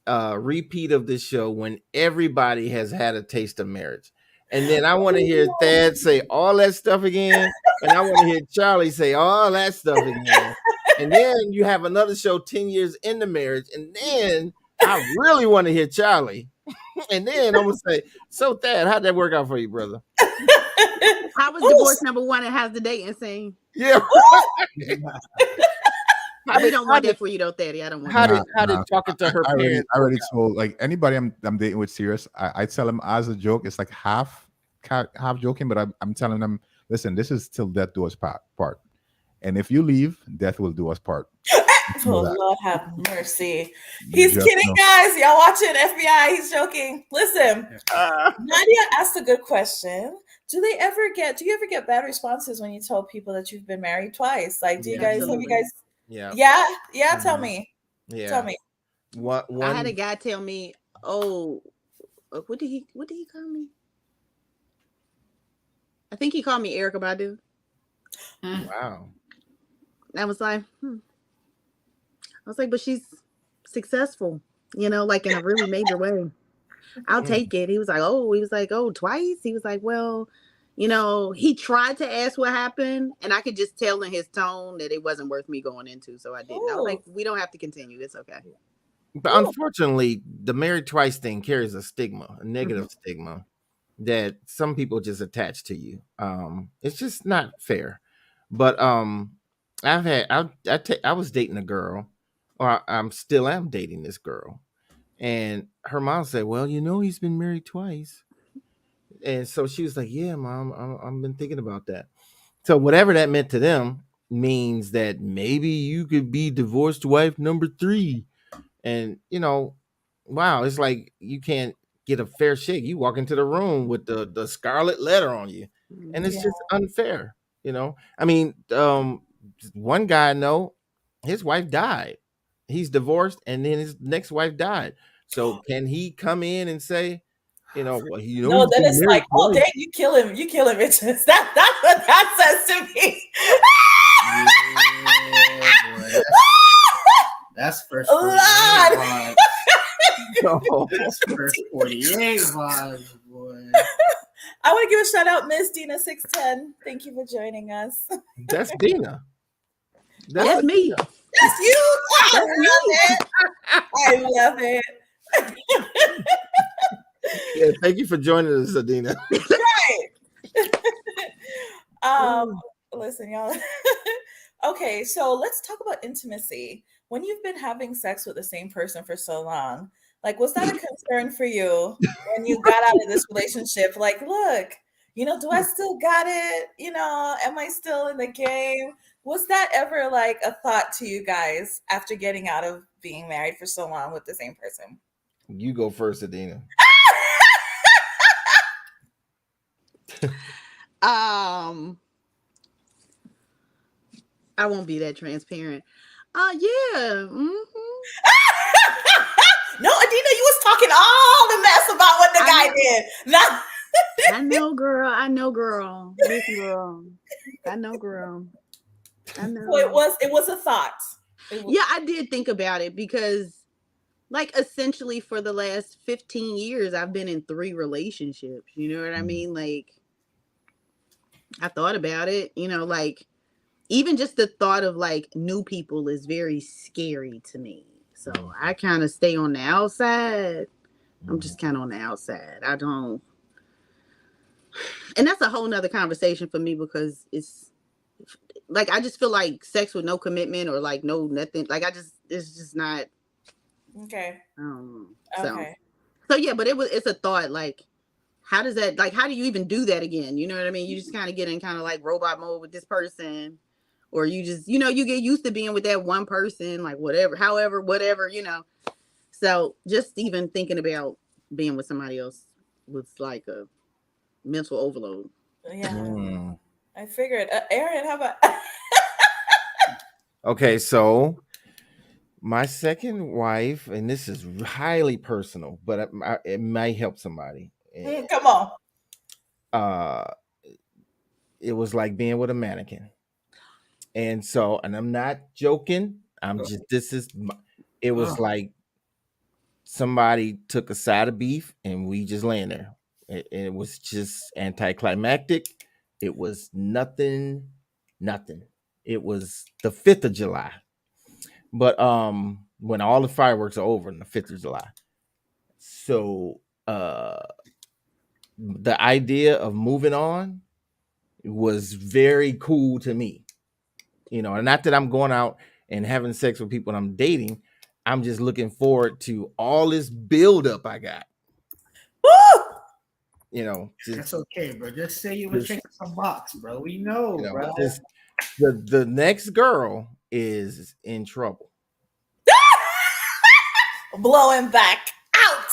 a repeat of this show when everybody has had a taste of marriage, and then I want to hear Thad say all that stuff again, and I want to hear Charlie say all that stuff again, and then you have another show 10 years into marriage, and then I really want to hear Charlie. And then I'm gonna say, so Thad, how'd that work out for you, brother? How was divorce number 1 and how's the dating scene? Yeah. We don't want that for you though, Thaddy. I don't want how did talking to her parents? I already told like anybody I'm dating with serious. I tell them as a joke, it's like half joking, but I'm telling them, listen, this is till death do us part. And if you leave, death will do us part. Oh, Lord have mercy. He's kidding, guys. Y'all watching FBI. He's joking. Listen, Nadia asked a good question. Do you ever get bad responses when you tell people that you've been married twice? Like, have you guys? Yeah. Tell me. Yeah. Tell me. What? I had a guy tell me, "Oh, what did he call me? I think he called me Erykah Badu." Wow. I was like, I was like, but she's successful, like in a really major way. I'll take it. He was like, oh, twice. He was like, well, he tried to ask what happened, and I could just tell in his tone that it wasn't worth me going into, so I didn't. I was like, we don't have to continue. It's okay. But unfortunately, the married twice thing carries a stigma, a negative stigma that some people just attach to you. It's just not fair. But I was dating a girl, or I'm still am dating this girl, and her mom said, well, he's been married twice. And so she was like, yeah, Mom, I've been thinking about that. So whatever that meant to them means that maybe you could be divorced wife number 3. And, wow, it's like you can't get a fair shake. You walk into the room with the scarlet letter on you, and it's just unfair. I mean, one guy I know, his wife died. He's divorced, and then his next wife died. So can he come in and say, Well, No, he's then been it's married like, oh, twice. dang, you kill him, bitches. That's what that says to me. Yeah, boy, that's first 48 Lord. vibes. No. That's first 48 vibes, boy. I want to give a shout out, Miss Dina 610. Thank you for joining us. That's Dina. That's me. Dina. That's you. That's me. I love it. Yeah, thank you for joining us, Adina. Listen, y'all. Okay, so let's talk about intimacy. When you've been having sex with the same person for so long, like, was that a concern for you when you got out of this relationship? Like, look, do I still got it? Am I still in the game? Was that ever like a thought to you guys after getting out of being married for so long with the same person? You go first, Adina. I won't be that transparent. Yeah. No, Adina, you was talking all the mess about what the guy did. No. I know, girl. Listen, girl. I know, girl. I know. So it was a thought. Yeah, I did think about it because, like, essentially for the last 15 years, I've been in 3 relationships. You know what I mean? Like, I thought about it, like, even just the thought of like new people is very scary to me. So I kind of stay on the outside. I'm just kind of on the outside. I don't, and that's a whole nother conversation for me because it's like, I just feel like sex with no commitment or like no nothing. Like it's just not. Okay. Okay. So yeah, but it's a thought, like, how does that, like, how do you even do that again? You know what I mean? You just kind of get in kind of like robot mode with this person. Or you just, you get used to being with that one person, like whatever. So just even thinking about being with somebody else was like a mental overload. Yeah. I figured. Aaron, how about? Okay, so my second wife, and this is highly personal, but it might help somebody. Come on. It was like being with a mannequin. And I'm not joking. It was like somebody took a side of beef and we just laying there. It was just anticlimactic. It was nothing. It was the 5th of July. But when all the fireworks are over on the 5th of July. So the idea of moving on was very cool to me. And not that I'm going out and having sex with people I'm dating. I'm just looking forward to all this buildup I got. Woo! That's okay, bro. Just say you were checking some box, bro. We know, bro. The next girl is in trouble. Blowing back out.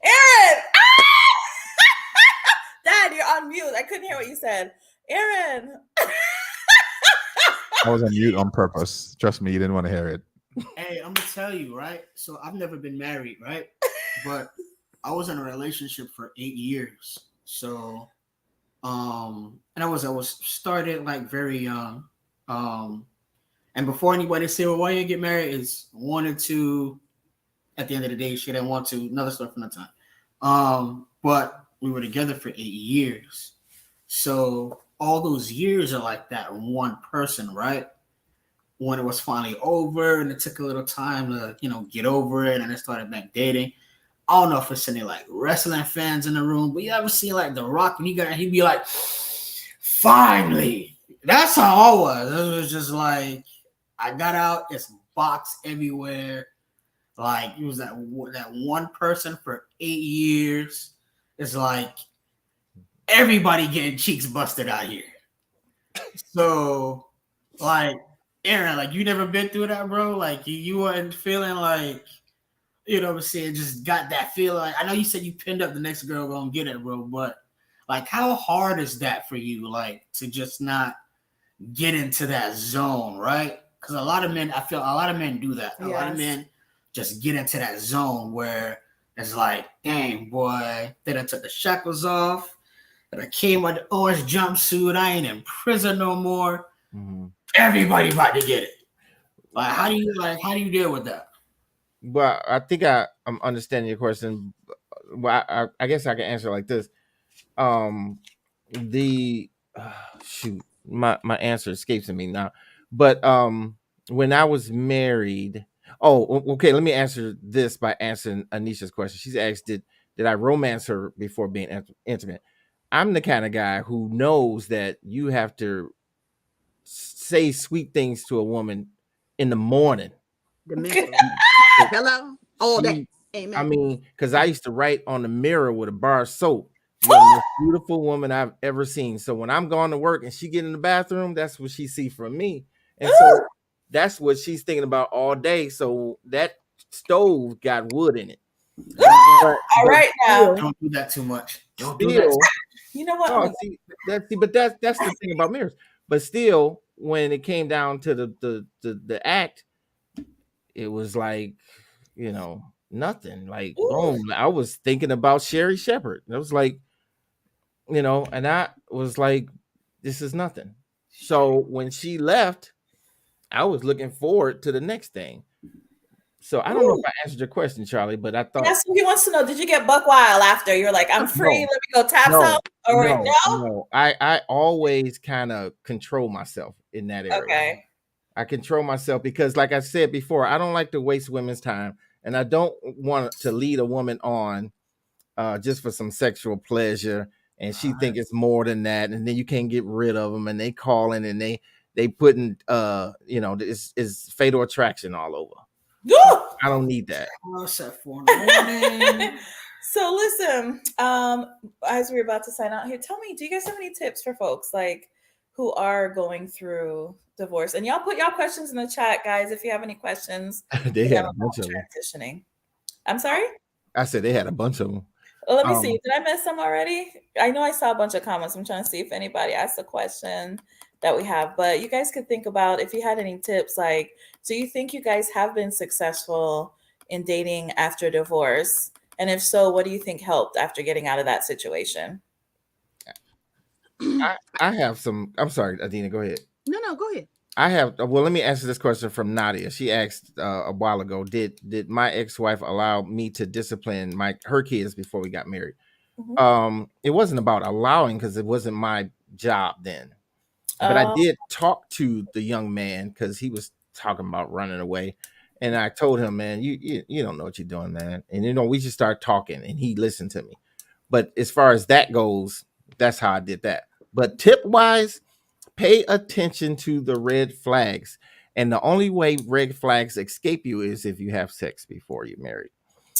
Aaron! Dad, you're on mute. I couldn't hear what you said. Aaron! I was on mute on purpose. Trust me, you didn't want to hear it. Hey, I'm gonna tell you, right? So I've never been married, right? But I was in a relationship for 8 years. So, and I was started like very young. And before anybody say, well, why you get married, is wanted to. At the end of the day, she didn't want to. Another story from that time. But we were together for 8 years. So all those years are like that one person, right? When it was finally over and it took a little time to, get over it, and I started back dating. I don't know if it's any like wrestling fans in the room, but you ever see like The Rock when he'd be like, finally. That's how I was. It was just like, I got out, it's box everywhere. Like, it was that one person for 8 years. It's like everybody getting cheeks busted out here. So, like, Aaron, like, you never been through that, bro? Like, you weren't feeling like, what I'm saying, just got that feeling. Like, I know you said you pinned up the next girl gonna get it, bro, but like, how hard is that for you, like, to just not get into that zone, right? Because I feel a lot of men do that. A lot of men just get into that zone where It's like, dang, boy, then I took the shackles off, and I came with the orange jumpsuit. I ain't in prison no more. Mm-hmm. Everybody about to get it. Like, how do you deal with that? Well, I think I'm understanding your question. Well, I guess I can answer like this. The shoot, my answer escapes me now. But when I was married, okay, let me answer this by answering Anisha's question. She's asked, did I romance her before being intimate? I'm the kind of guy who knows that you have to say sweet things to a woman in the morning. The mental. Hello? All that. I Amen. mean, because I used to write on the mirror with a bar of soap. You're the most beautiful woman I've ever seen. So when I'm going to work and she get in the bathroom, that's what she see from me. And so that's what she's thinking about all day. So that stove got wood in it. All right now. Don't do that too much. Don't do that. Still, You know what? no, but that's the thing about mirrors. But still, when it came down to the act, it was like, nothing. Like, boom. I was thinking about Sherry Shepherd. It was like, and I was like, this is nothing. So when she left, I was looking forward to the next thing. So I don't know if I answered your question, Charlie, but I thought That's what he wants to know. Did you get buck wild after? You're like, I'm free. Let me go tap some. Or no? I always kind of control myself in that area. Okay. I control myself because, like I said before, I don't like to waste women's time, and I don't want to lead a woman on just for some sexual pleasure, and she think it's more than that, and then you can't get rid of them, and they calling and they putting it's fatal attraction all over. I don't need that. So listen, as we're about to sign out here, tell me, do you guys have any tips for folks like who are going through divorce? And y'all put y'all questions in the chat, guys, if you have any questions. They had a bunch of them. Transitioning. I'm sorry? I said they had a bunch of them. Well, let me see. Did I miss some already? I know I saw a bunch of comments. I'm trying to see if anybody asked a question that we have, but you guys could think about if you had any tips. Like, do you think you guys have been successful in dating after divorce? And if so, what do you think helped after getting out of that situation? I have some. I'm sorry, Adina, go ahead. No, go ahead. I have. Well, let me answer this question from Nadia. She asked a while ago, did my ex-wife allow me to discipline her kids before we got married? Mm-hmm. It wasn't about allowing because it wasn't my job then. But I did talk to the young man because he was talking about running away. And I told him, man, you don't know what you're doing, man. And, we just started talking and he listened to me. But as far as that goes, that's how I did that. But tip-wise, pay attention to the red flags. And the only way red flags escape you is if you have sex before you're married.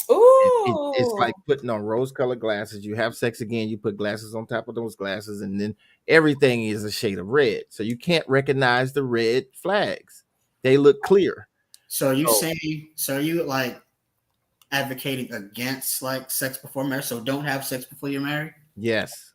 Ooh. It's like putting on rose-colored glasses. You have sex again, you put glasses on top of those glasses, and then everything is a shade of red. So you can't recognize the red flags. They look clear. So you like advocating against like sex before marriage? So don't have sex before you're married? Yes.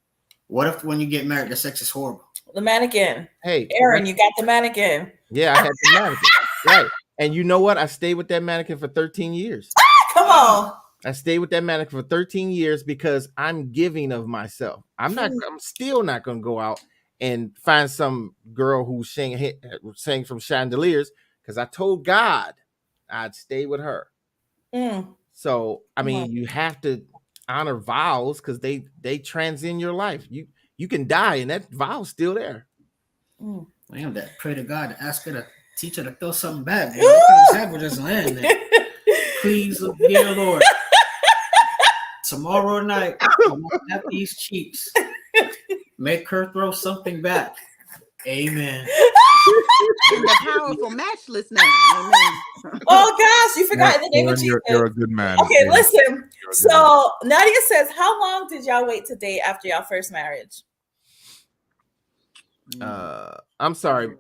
What if when you get married, the sex is horrible? The mannequin. Hey, Aaron, you got the mannequin. Yeah, I had the mannequin. Right. And you know what? I stayed with that mannequin for 13 years. Come on. I stayed with that mannequin for 13 years because I'm giving of myself. I'm still not going to go out and find some girl who sang from chandeliers because I told God I'd stay with her. So, I mean, you have to honor vows because they transcend your life. You can die and that vow's still there. Damn, that pray to God to ask her to teach her to throw something back. Just land there. Please, dear Lord. Tomorrow night, I'm gonna have these cheeks. Make her throw something back. Amen. The powerful matchless name. Amen. Oh gosh, you forgot the name of Jesus. You're a good man. Okay, listen. So Nadia says, how long did y'all wait to date after y'all first marriage? I'm sorry.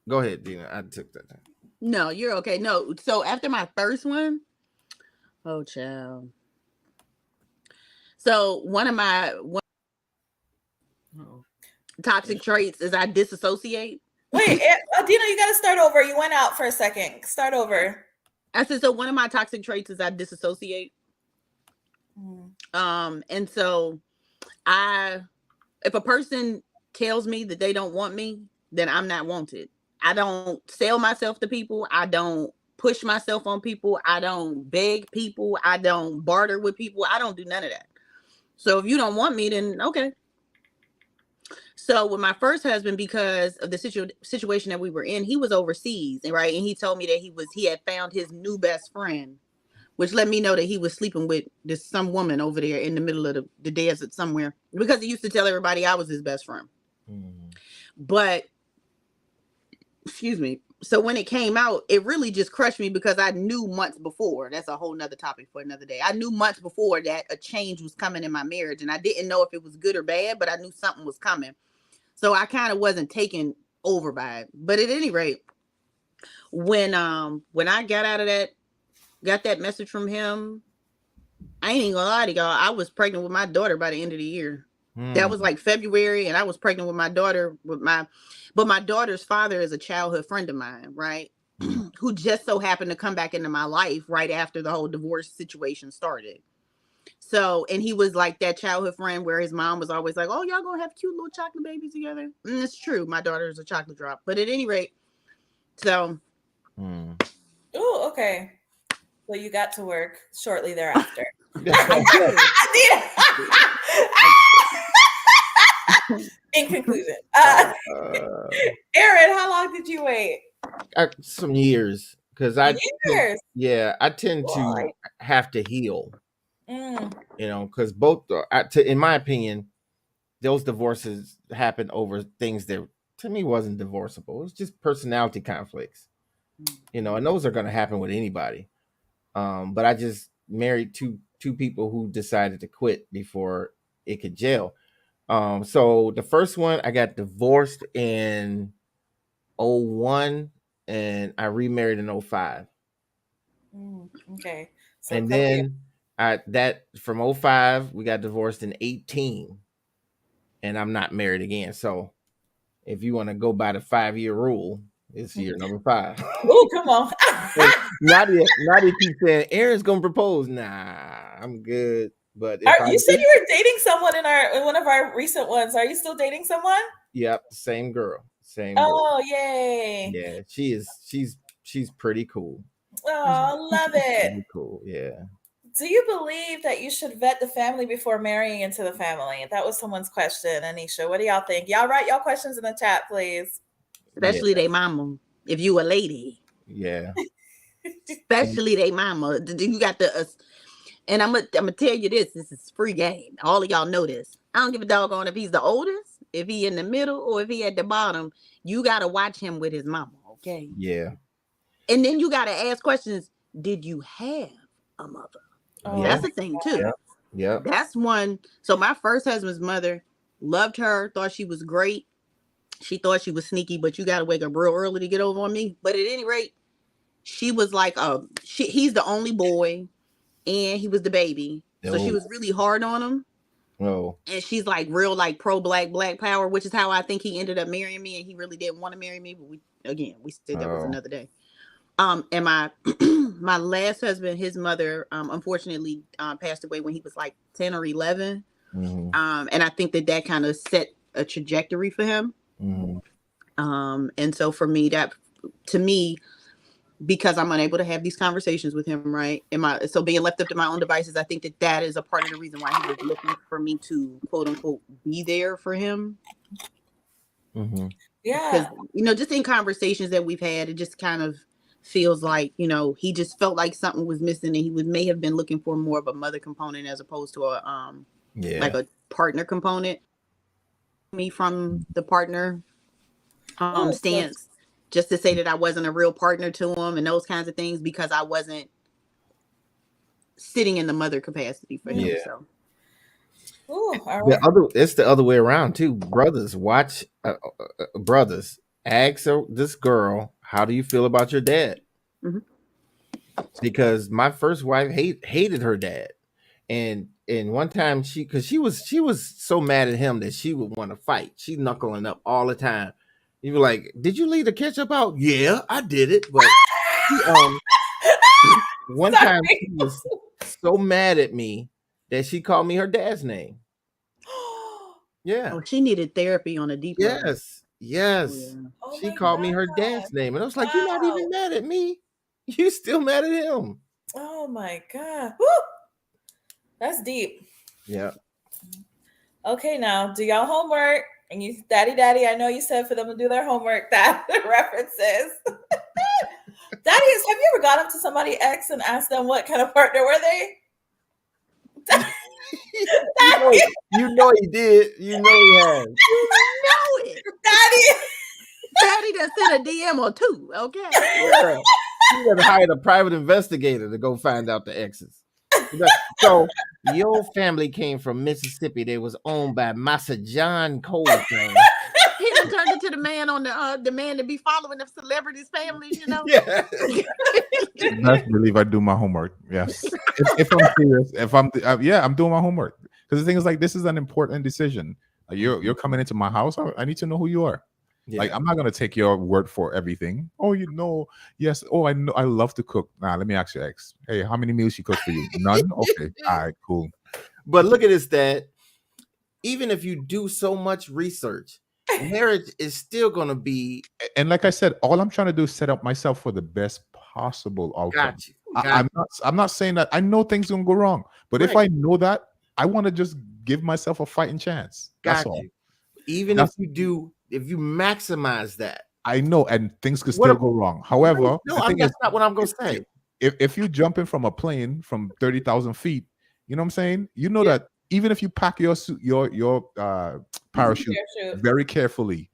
Go ahead, Dina. I took that time. No, you're okay. No, so after my first one, oh child. So one of my toxic traits is I disassociate. Wait, Adina, you got to start over. You went out for a second. Start over. I said, so one of my toxic traits is I disassociate. And so if a person tells me that they don't want me, then I'm not wanted. I don't sell myself to people. I don't push myself on people. I don't beg people. I don't barter with people. I don't do none of that. So if you don't want me, then okay. So with my first husband, because of the situation that we were in, he was overseas, right? And he told me that he had found his new best friend, which let me know that he was sleeping with some woman over there in the middle of the desert somewhere, because he used to tell everybody I was his best friend. But excuse me. So when it came out, it really just crushed me, because I knew months before. That's a whole nother topic for another day. I knew months before that a change was coming in my marriage, and I didn't know if it was good or bad, but I knew something was coming. So I kind of wasn't taken over by it. But at any rate, when I got that message from him, I ain't even gonna lie to y'all, I was pregnant with my daughter by the end of the year. That was like February, and I was pregnant with my daughter but my daughter's father is a childhood friend of mine, right? Who just so happened to come back into my life right after the whole divorce situation started. So, and he was like that childhood friend where his mom was always like, oh, y'all gonna have cute little chocolate babies together. And it's true. My daughter is a chocolate drop. But at any rate, so. Oh, okay. So you got to work shortly thereafter. In conclusion, Aaron, how long did you wait? Some years, because I tend to Boy. have to heal. Because both, in my opinion, those divorces happen over things that to me wasn't divorceable. It was just personality conflicts, and those are going to happen with anybody. But I just married two people who decided to quit before it could gel. So the first one, I got divorced in 2001, and I remarried in 2005. Okay. So and then from 2005, we got divorced in 2018, and I'm not married again. So if you want to go by the 5-year rule, it's year number 5. Oh, come on. Nadia keeps saying Aaron's gonna propose. Nah, I'm good. But you said you were dating someone in one of our recent ones. Are you still dating someone? Yep, same girl. Oh, yay! Yeah, she's pretty cool. Oh, love it. Pretty cool. Yeah. Do you believe that you should vet the family before marrying into the family? That was someone's question. Anisha, what do y'all think? Y'all write y'all questions in the chat, please. Especially they mama, if you a lady. Yeah. Especially they mama. You got the and I'm gonna tell you this is free game. All of y'all know this. I don't give a doggone if he's the oldest, if he in the middle, or if he at the bottom. You gotta watch him with his mama, okay? Yeah. And then you gotta ask questions. Did you have a mother? Oh, that's the thing too. Yeah. That's one. So my first husband's mother loved her, thought she was great. She thought she was sneaky, but you gotta wake up real early to get over on me. But at any rate, she was like, he's the only boy, and he was the baby. So she was really hard on him. Oh. And she's like real like pro black power, which is how I think he ended up marrying me, and he really didn't want to marry me, but we said that was another day. And my my last husband, his mother unfortunately passed away when he was like 10 or 11. And I think that kind of set a trajectory for him. And so for me, to me, because I'm unable to have these conversations with him, right? So being left up to my own devices, I think that is a part of the reason why he was looking for me to quote unquote be there for him. Yeah. Because, just in conversations that we've had, it just kind of feels like, he just felt like something was missing, and he may have been looking for more of a mother component as opposed to like a partner component. Me from the partner stance. Just to say that I wasn't a real partner to him and those kinds of things, because I wasn't sitting in the mother capacity for him. So. Ooh, all right. It's the other way around too. Brothers, watch. Brothers, ask this girl, how do you feel about your dad? Because my first wife hated her dad, and one time she was so mad at him that she would want to fight. She's knuckling up all the time. You were like, did you leave the ketchup out? Yeah, I did it. But one time she was so mad at me that she called me her dad's name. Yeah. Oh, she needed therapy on a deeper level. Yes. Oh She my called me her God. dad's name. And I was like, you're not even Wow. mad at me. You still mad at him. Oh my God. Woo! That's deep. Yeah. Okay, now do y'all homework. And you, daddy, I know you said for them to do their homework, that references. Daddies, have you ever gone up to somebody ex and asked them what kind of partner were they? You know he did. You know he has. You know it. Daddy. Daddy done sent a DM or two, okay? Yeah. He done hired a private investigator to go find out the exes. So your family came from Mississippi. They was owned by Massa John Cole thing. He done turned into the man on the man to be following the celebrities' families, you know? Yeah. Best believe I do my homework. Yes. If I'm serious, I'm doing my homework. Because the thing is, like, this is an important decision. Like, you're coming into my house. I need to know who you are. Yeah. Like, I'm not gonna take your word for everything. Oh, you know, yes. Oh, I know. I love to cook. Nah, let me ask you, ex. Hey, how many meals she cooked for you? None. Okay. All right. Cool. But look at this, Dad. Even if you do so much research, marriage is still going to be. And like I said, all I'm trying to do is set up myself for the best possible outcome. Got you. I'm not saying that I know things gonna go wrong, but if I know that, I want to just give myself a fighting chance. That's all. Even if you maximize that, I know, and things could still go wrong. However, that's not what I'm gonna say. If you jump in from a plane from 30,000 feet, you know what I'm saying? You know that even if you pack your parachute very carefully,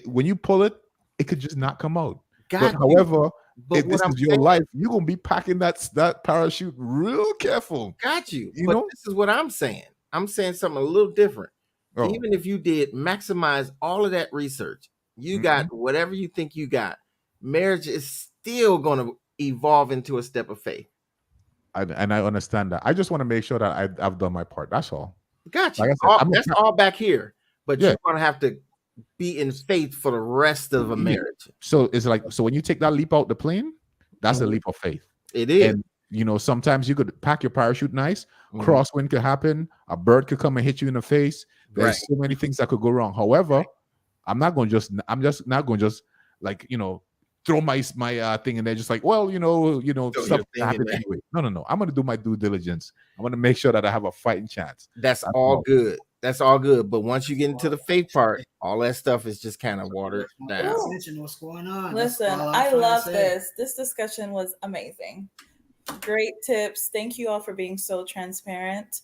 when you pull it, it could just not come out. However, if this is your life, you're gonna be packing that parachute real careful. Got you. But this is what I'm saying. I'm saying something a little different. Even if you did maximize all of that research, you got whatever you think you got, marriage is still going to evolve into a step of faith. And I understand that. I just want to make sure that I've done my part. That's all. Got you. Like I said, that's all back here. But you're going to have to be in faith for the rest of a marriage. So it's like, so when you take that leap out the plane, that's a leap of faith. It is. And you know, sometimes you could pack your parachute nice, crosswind could happen, a bird could come and hit you in the face. There's so many things that could go wrong. However, I'm just not going to just like, you know, throw my thing in there, just like, well, you know, stuff happen anyway. No. I'm going to do my due diligence. I'm going to make sure that I have a fighting chance. That's all good. That's all good. But once you get into the faith part, all that stuff is just kind of watered down. What's going on? Listen, I love this. This discussion was amazing. Great tips. Thank you all for being so transparent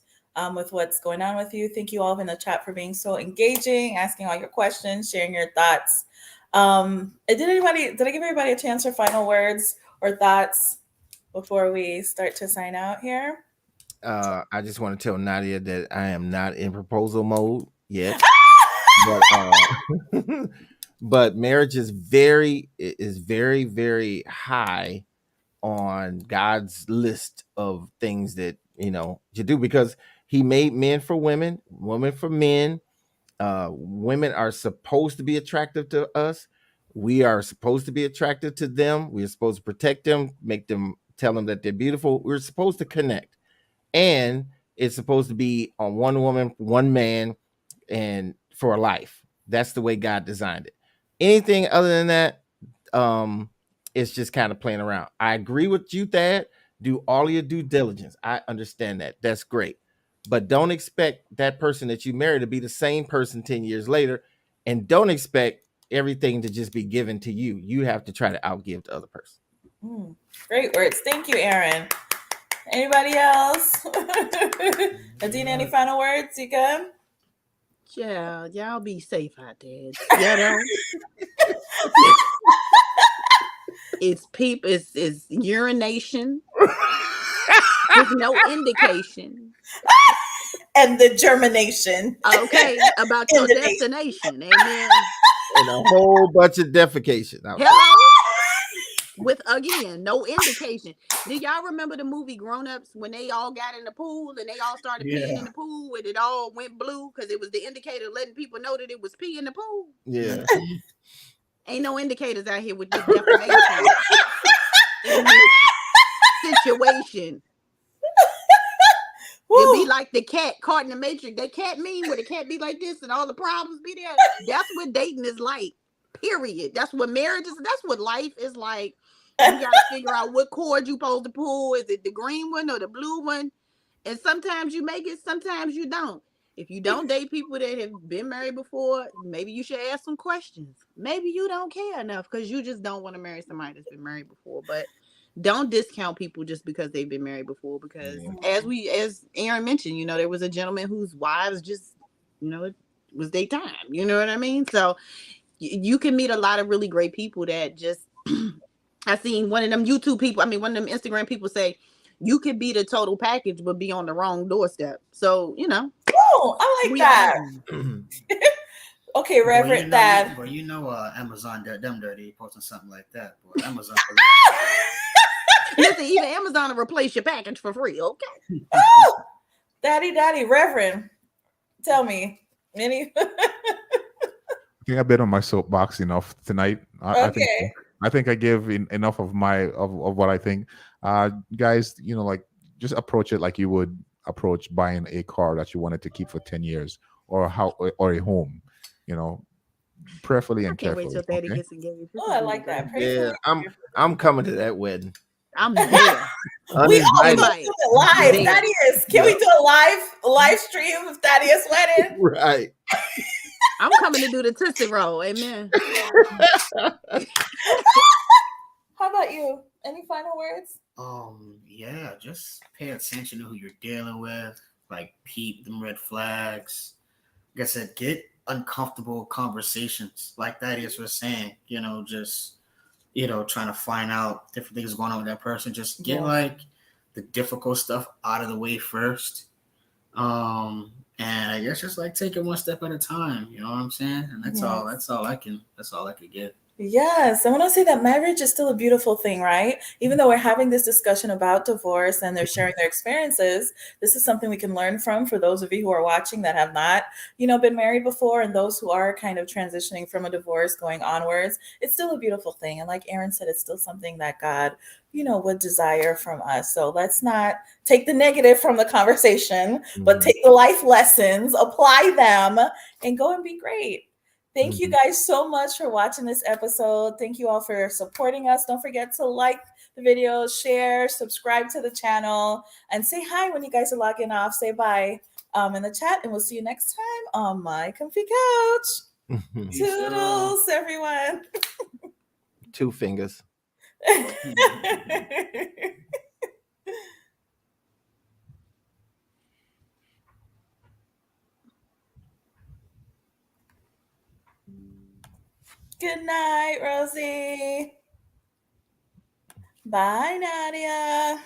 with what's going on with you. Thank you all in the chat for being so engaging, asking all your questions, sharing your thoughts. Did I give everybody a chance for final words or thoughts before we start to sign out here? I just want to tell Nadia that I am not in proposal mode yet. But marriage is very, very high on God's list of things that, you know, you do, because he made men for women, women for men. Women are supposed to be attractive to us. We are supposed to be attractive to them. We're supposed to protect them, tell them that they're beautiful. We're supposed to connect. And it's supposed to be on one woman, one man, and for a life. That's the way God designed it. Anything other than that, it's just kind of playing around. I agree with you, Thad. Do all your due diligence. I understand that. That's great. But don't expect that person that you marry to be the same person 10 years later. And don't expect everything to just be given to you. You have to try to outgive the other person. Great words. Thank you, Aaron. Anybody else? Adina, any final words? You good? Yeah, y'all be safe out there. You know? It's urination with no indication. And the germination. Okay, about your destination. Amen. And a whole bunch of defecation. Hello? With, again, no indication. Do y'all remember the movie Grown Ups when they all got in the pool and they all started peeing in the pool and it all went blue because it was the indicator letting people know that it was pee in the pool? Yeah. Ain't no indicators out here with this defamation in this situation. It'd be Woo. like the cat caught in the Matrix. That cat meme where the cat be like this and all the problems be there. That's what dating is like. Period. That's what marriage is. That's what life is like. You got to figure out what cord you supposed to pull. Is it the green one or the blue one? And sometimes you make it, sometimes you don't. If you don't date people that have been married before, maybe you should ask some questions. Maybe you don't care enough because you just don't want to marry somebody that's been married before. But don't discount people just because they've been married before. Because as Aaron mentioned, there was a gentleman whose wives just, it was their time. You know what I mean? So you can meet a lot of really great people that just. I seen one of them YouTube people. One of them Instagram people say, you could be the total package, but be on the wrong doorstep. So, Oh, I like we that. all Okay, Reverend Dad. But Amazon them dirty posting something like that. Boy, Amazon. Listen, even Amazon will replace your package for free. Okay. Oh, daddy, Reverend. Tell me. Any? I think I've been on my soapbox enough tonight. Okay. I think I give enough of what I think. Guys, just approach it like you would approach buying a car that you wanted to keep for 10 years or a home, prayerfully and I can't carefully. wait till Daddy Okay? gets engaged. Oh, I like that. Yeah, I'm coming to that wedding. I'm there. We all Uninvited. gonna do it live. There. Thaddeus, can we do a live stream of Thaddeus' wedding? Right. I'm coming to do the Tootsie Roll. Amen. How about you? Any final words? Yeah, just pay attention to who you're dealing with. Like, peep them red flags. Like I said, get uncomfortable conversations. Like Thaddeus was saying, just trying to find out different things going on with that person. Just get like the difficult stuff out of the way first. And I guess just like take it one step at a time. You know what I'm saying? And that's all I can get. Yes. I want to say that marriage is still a beautiful thing, right? Even though we're having this discussion about divorce and they're sharing their experiences, this is something we can learn from for those of you who are watching that have not, been married before, and those who are kind of transitioning from a divorce going onwards. It's still a beautiful thing. And like Aaron said, it's still something that God, would desire from us. So let's not take the negative from the conversation, but take the life lessons, apply them, and go and be great. Thank you guys so much for watching this episode. Thank you all for supporting us. Don't forget to like the video, share, subscribe to the channel, and say hi when you guys are logging off. Say bye in the chat, and we'll see you next time on my comfy couch. Toodles, everyone. 2 fingers. Good night, Rosie. Bye, Nadia.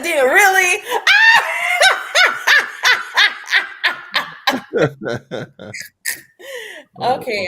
Do you really? Okay,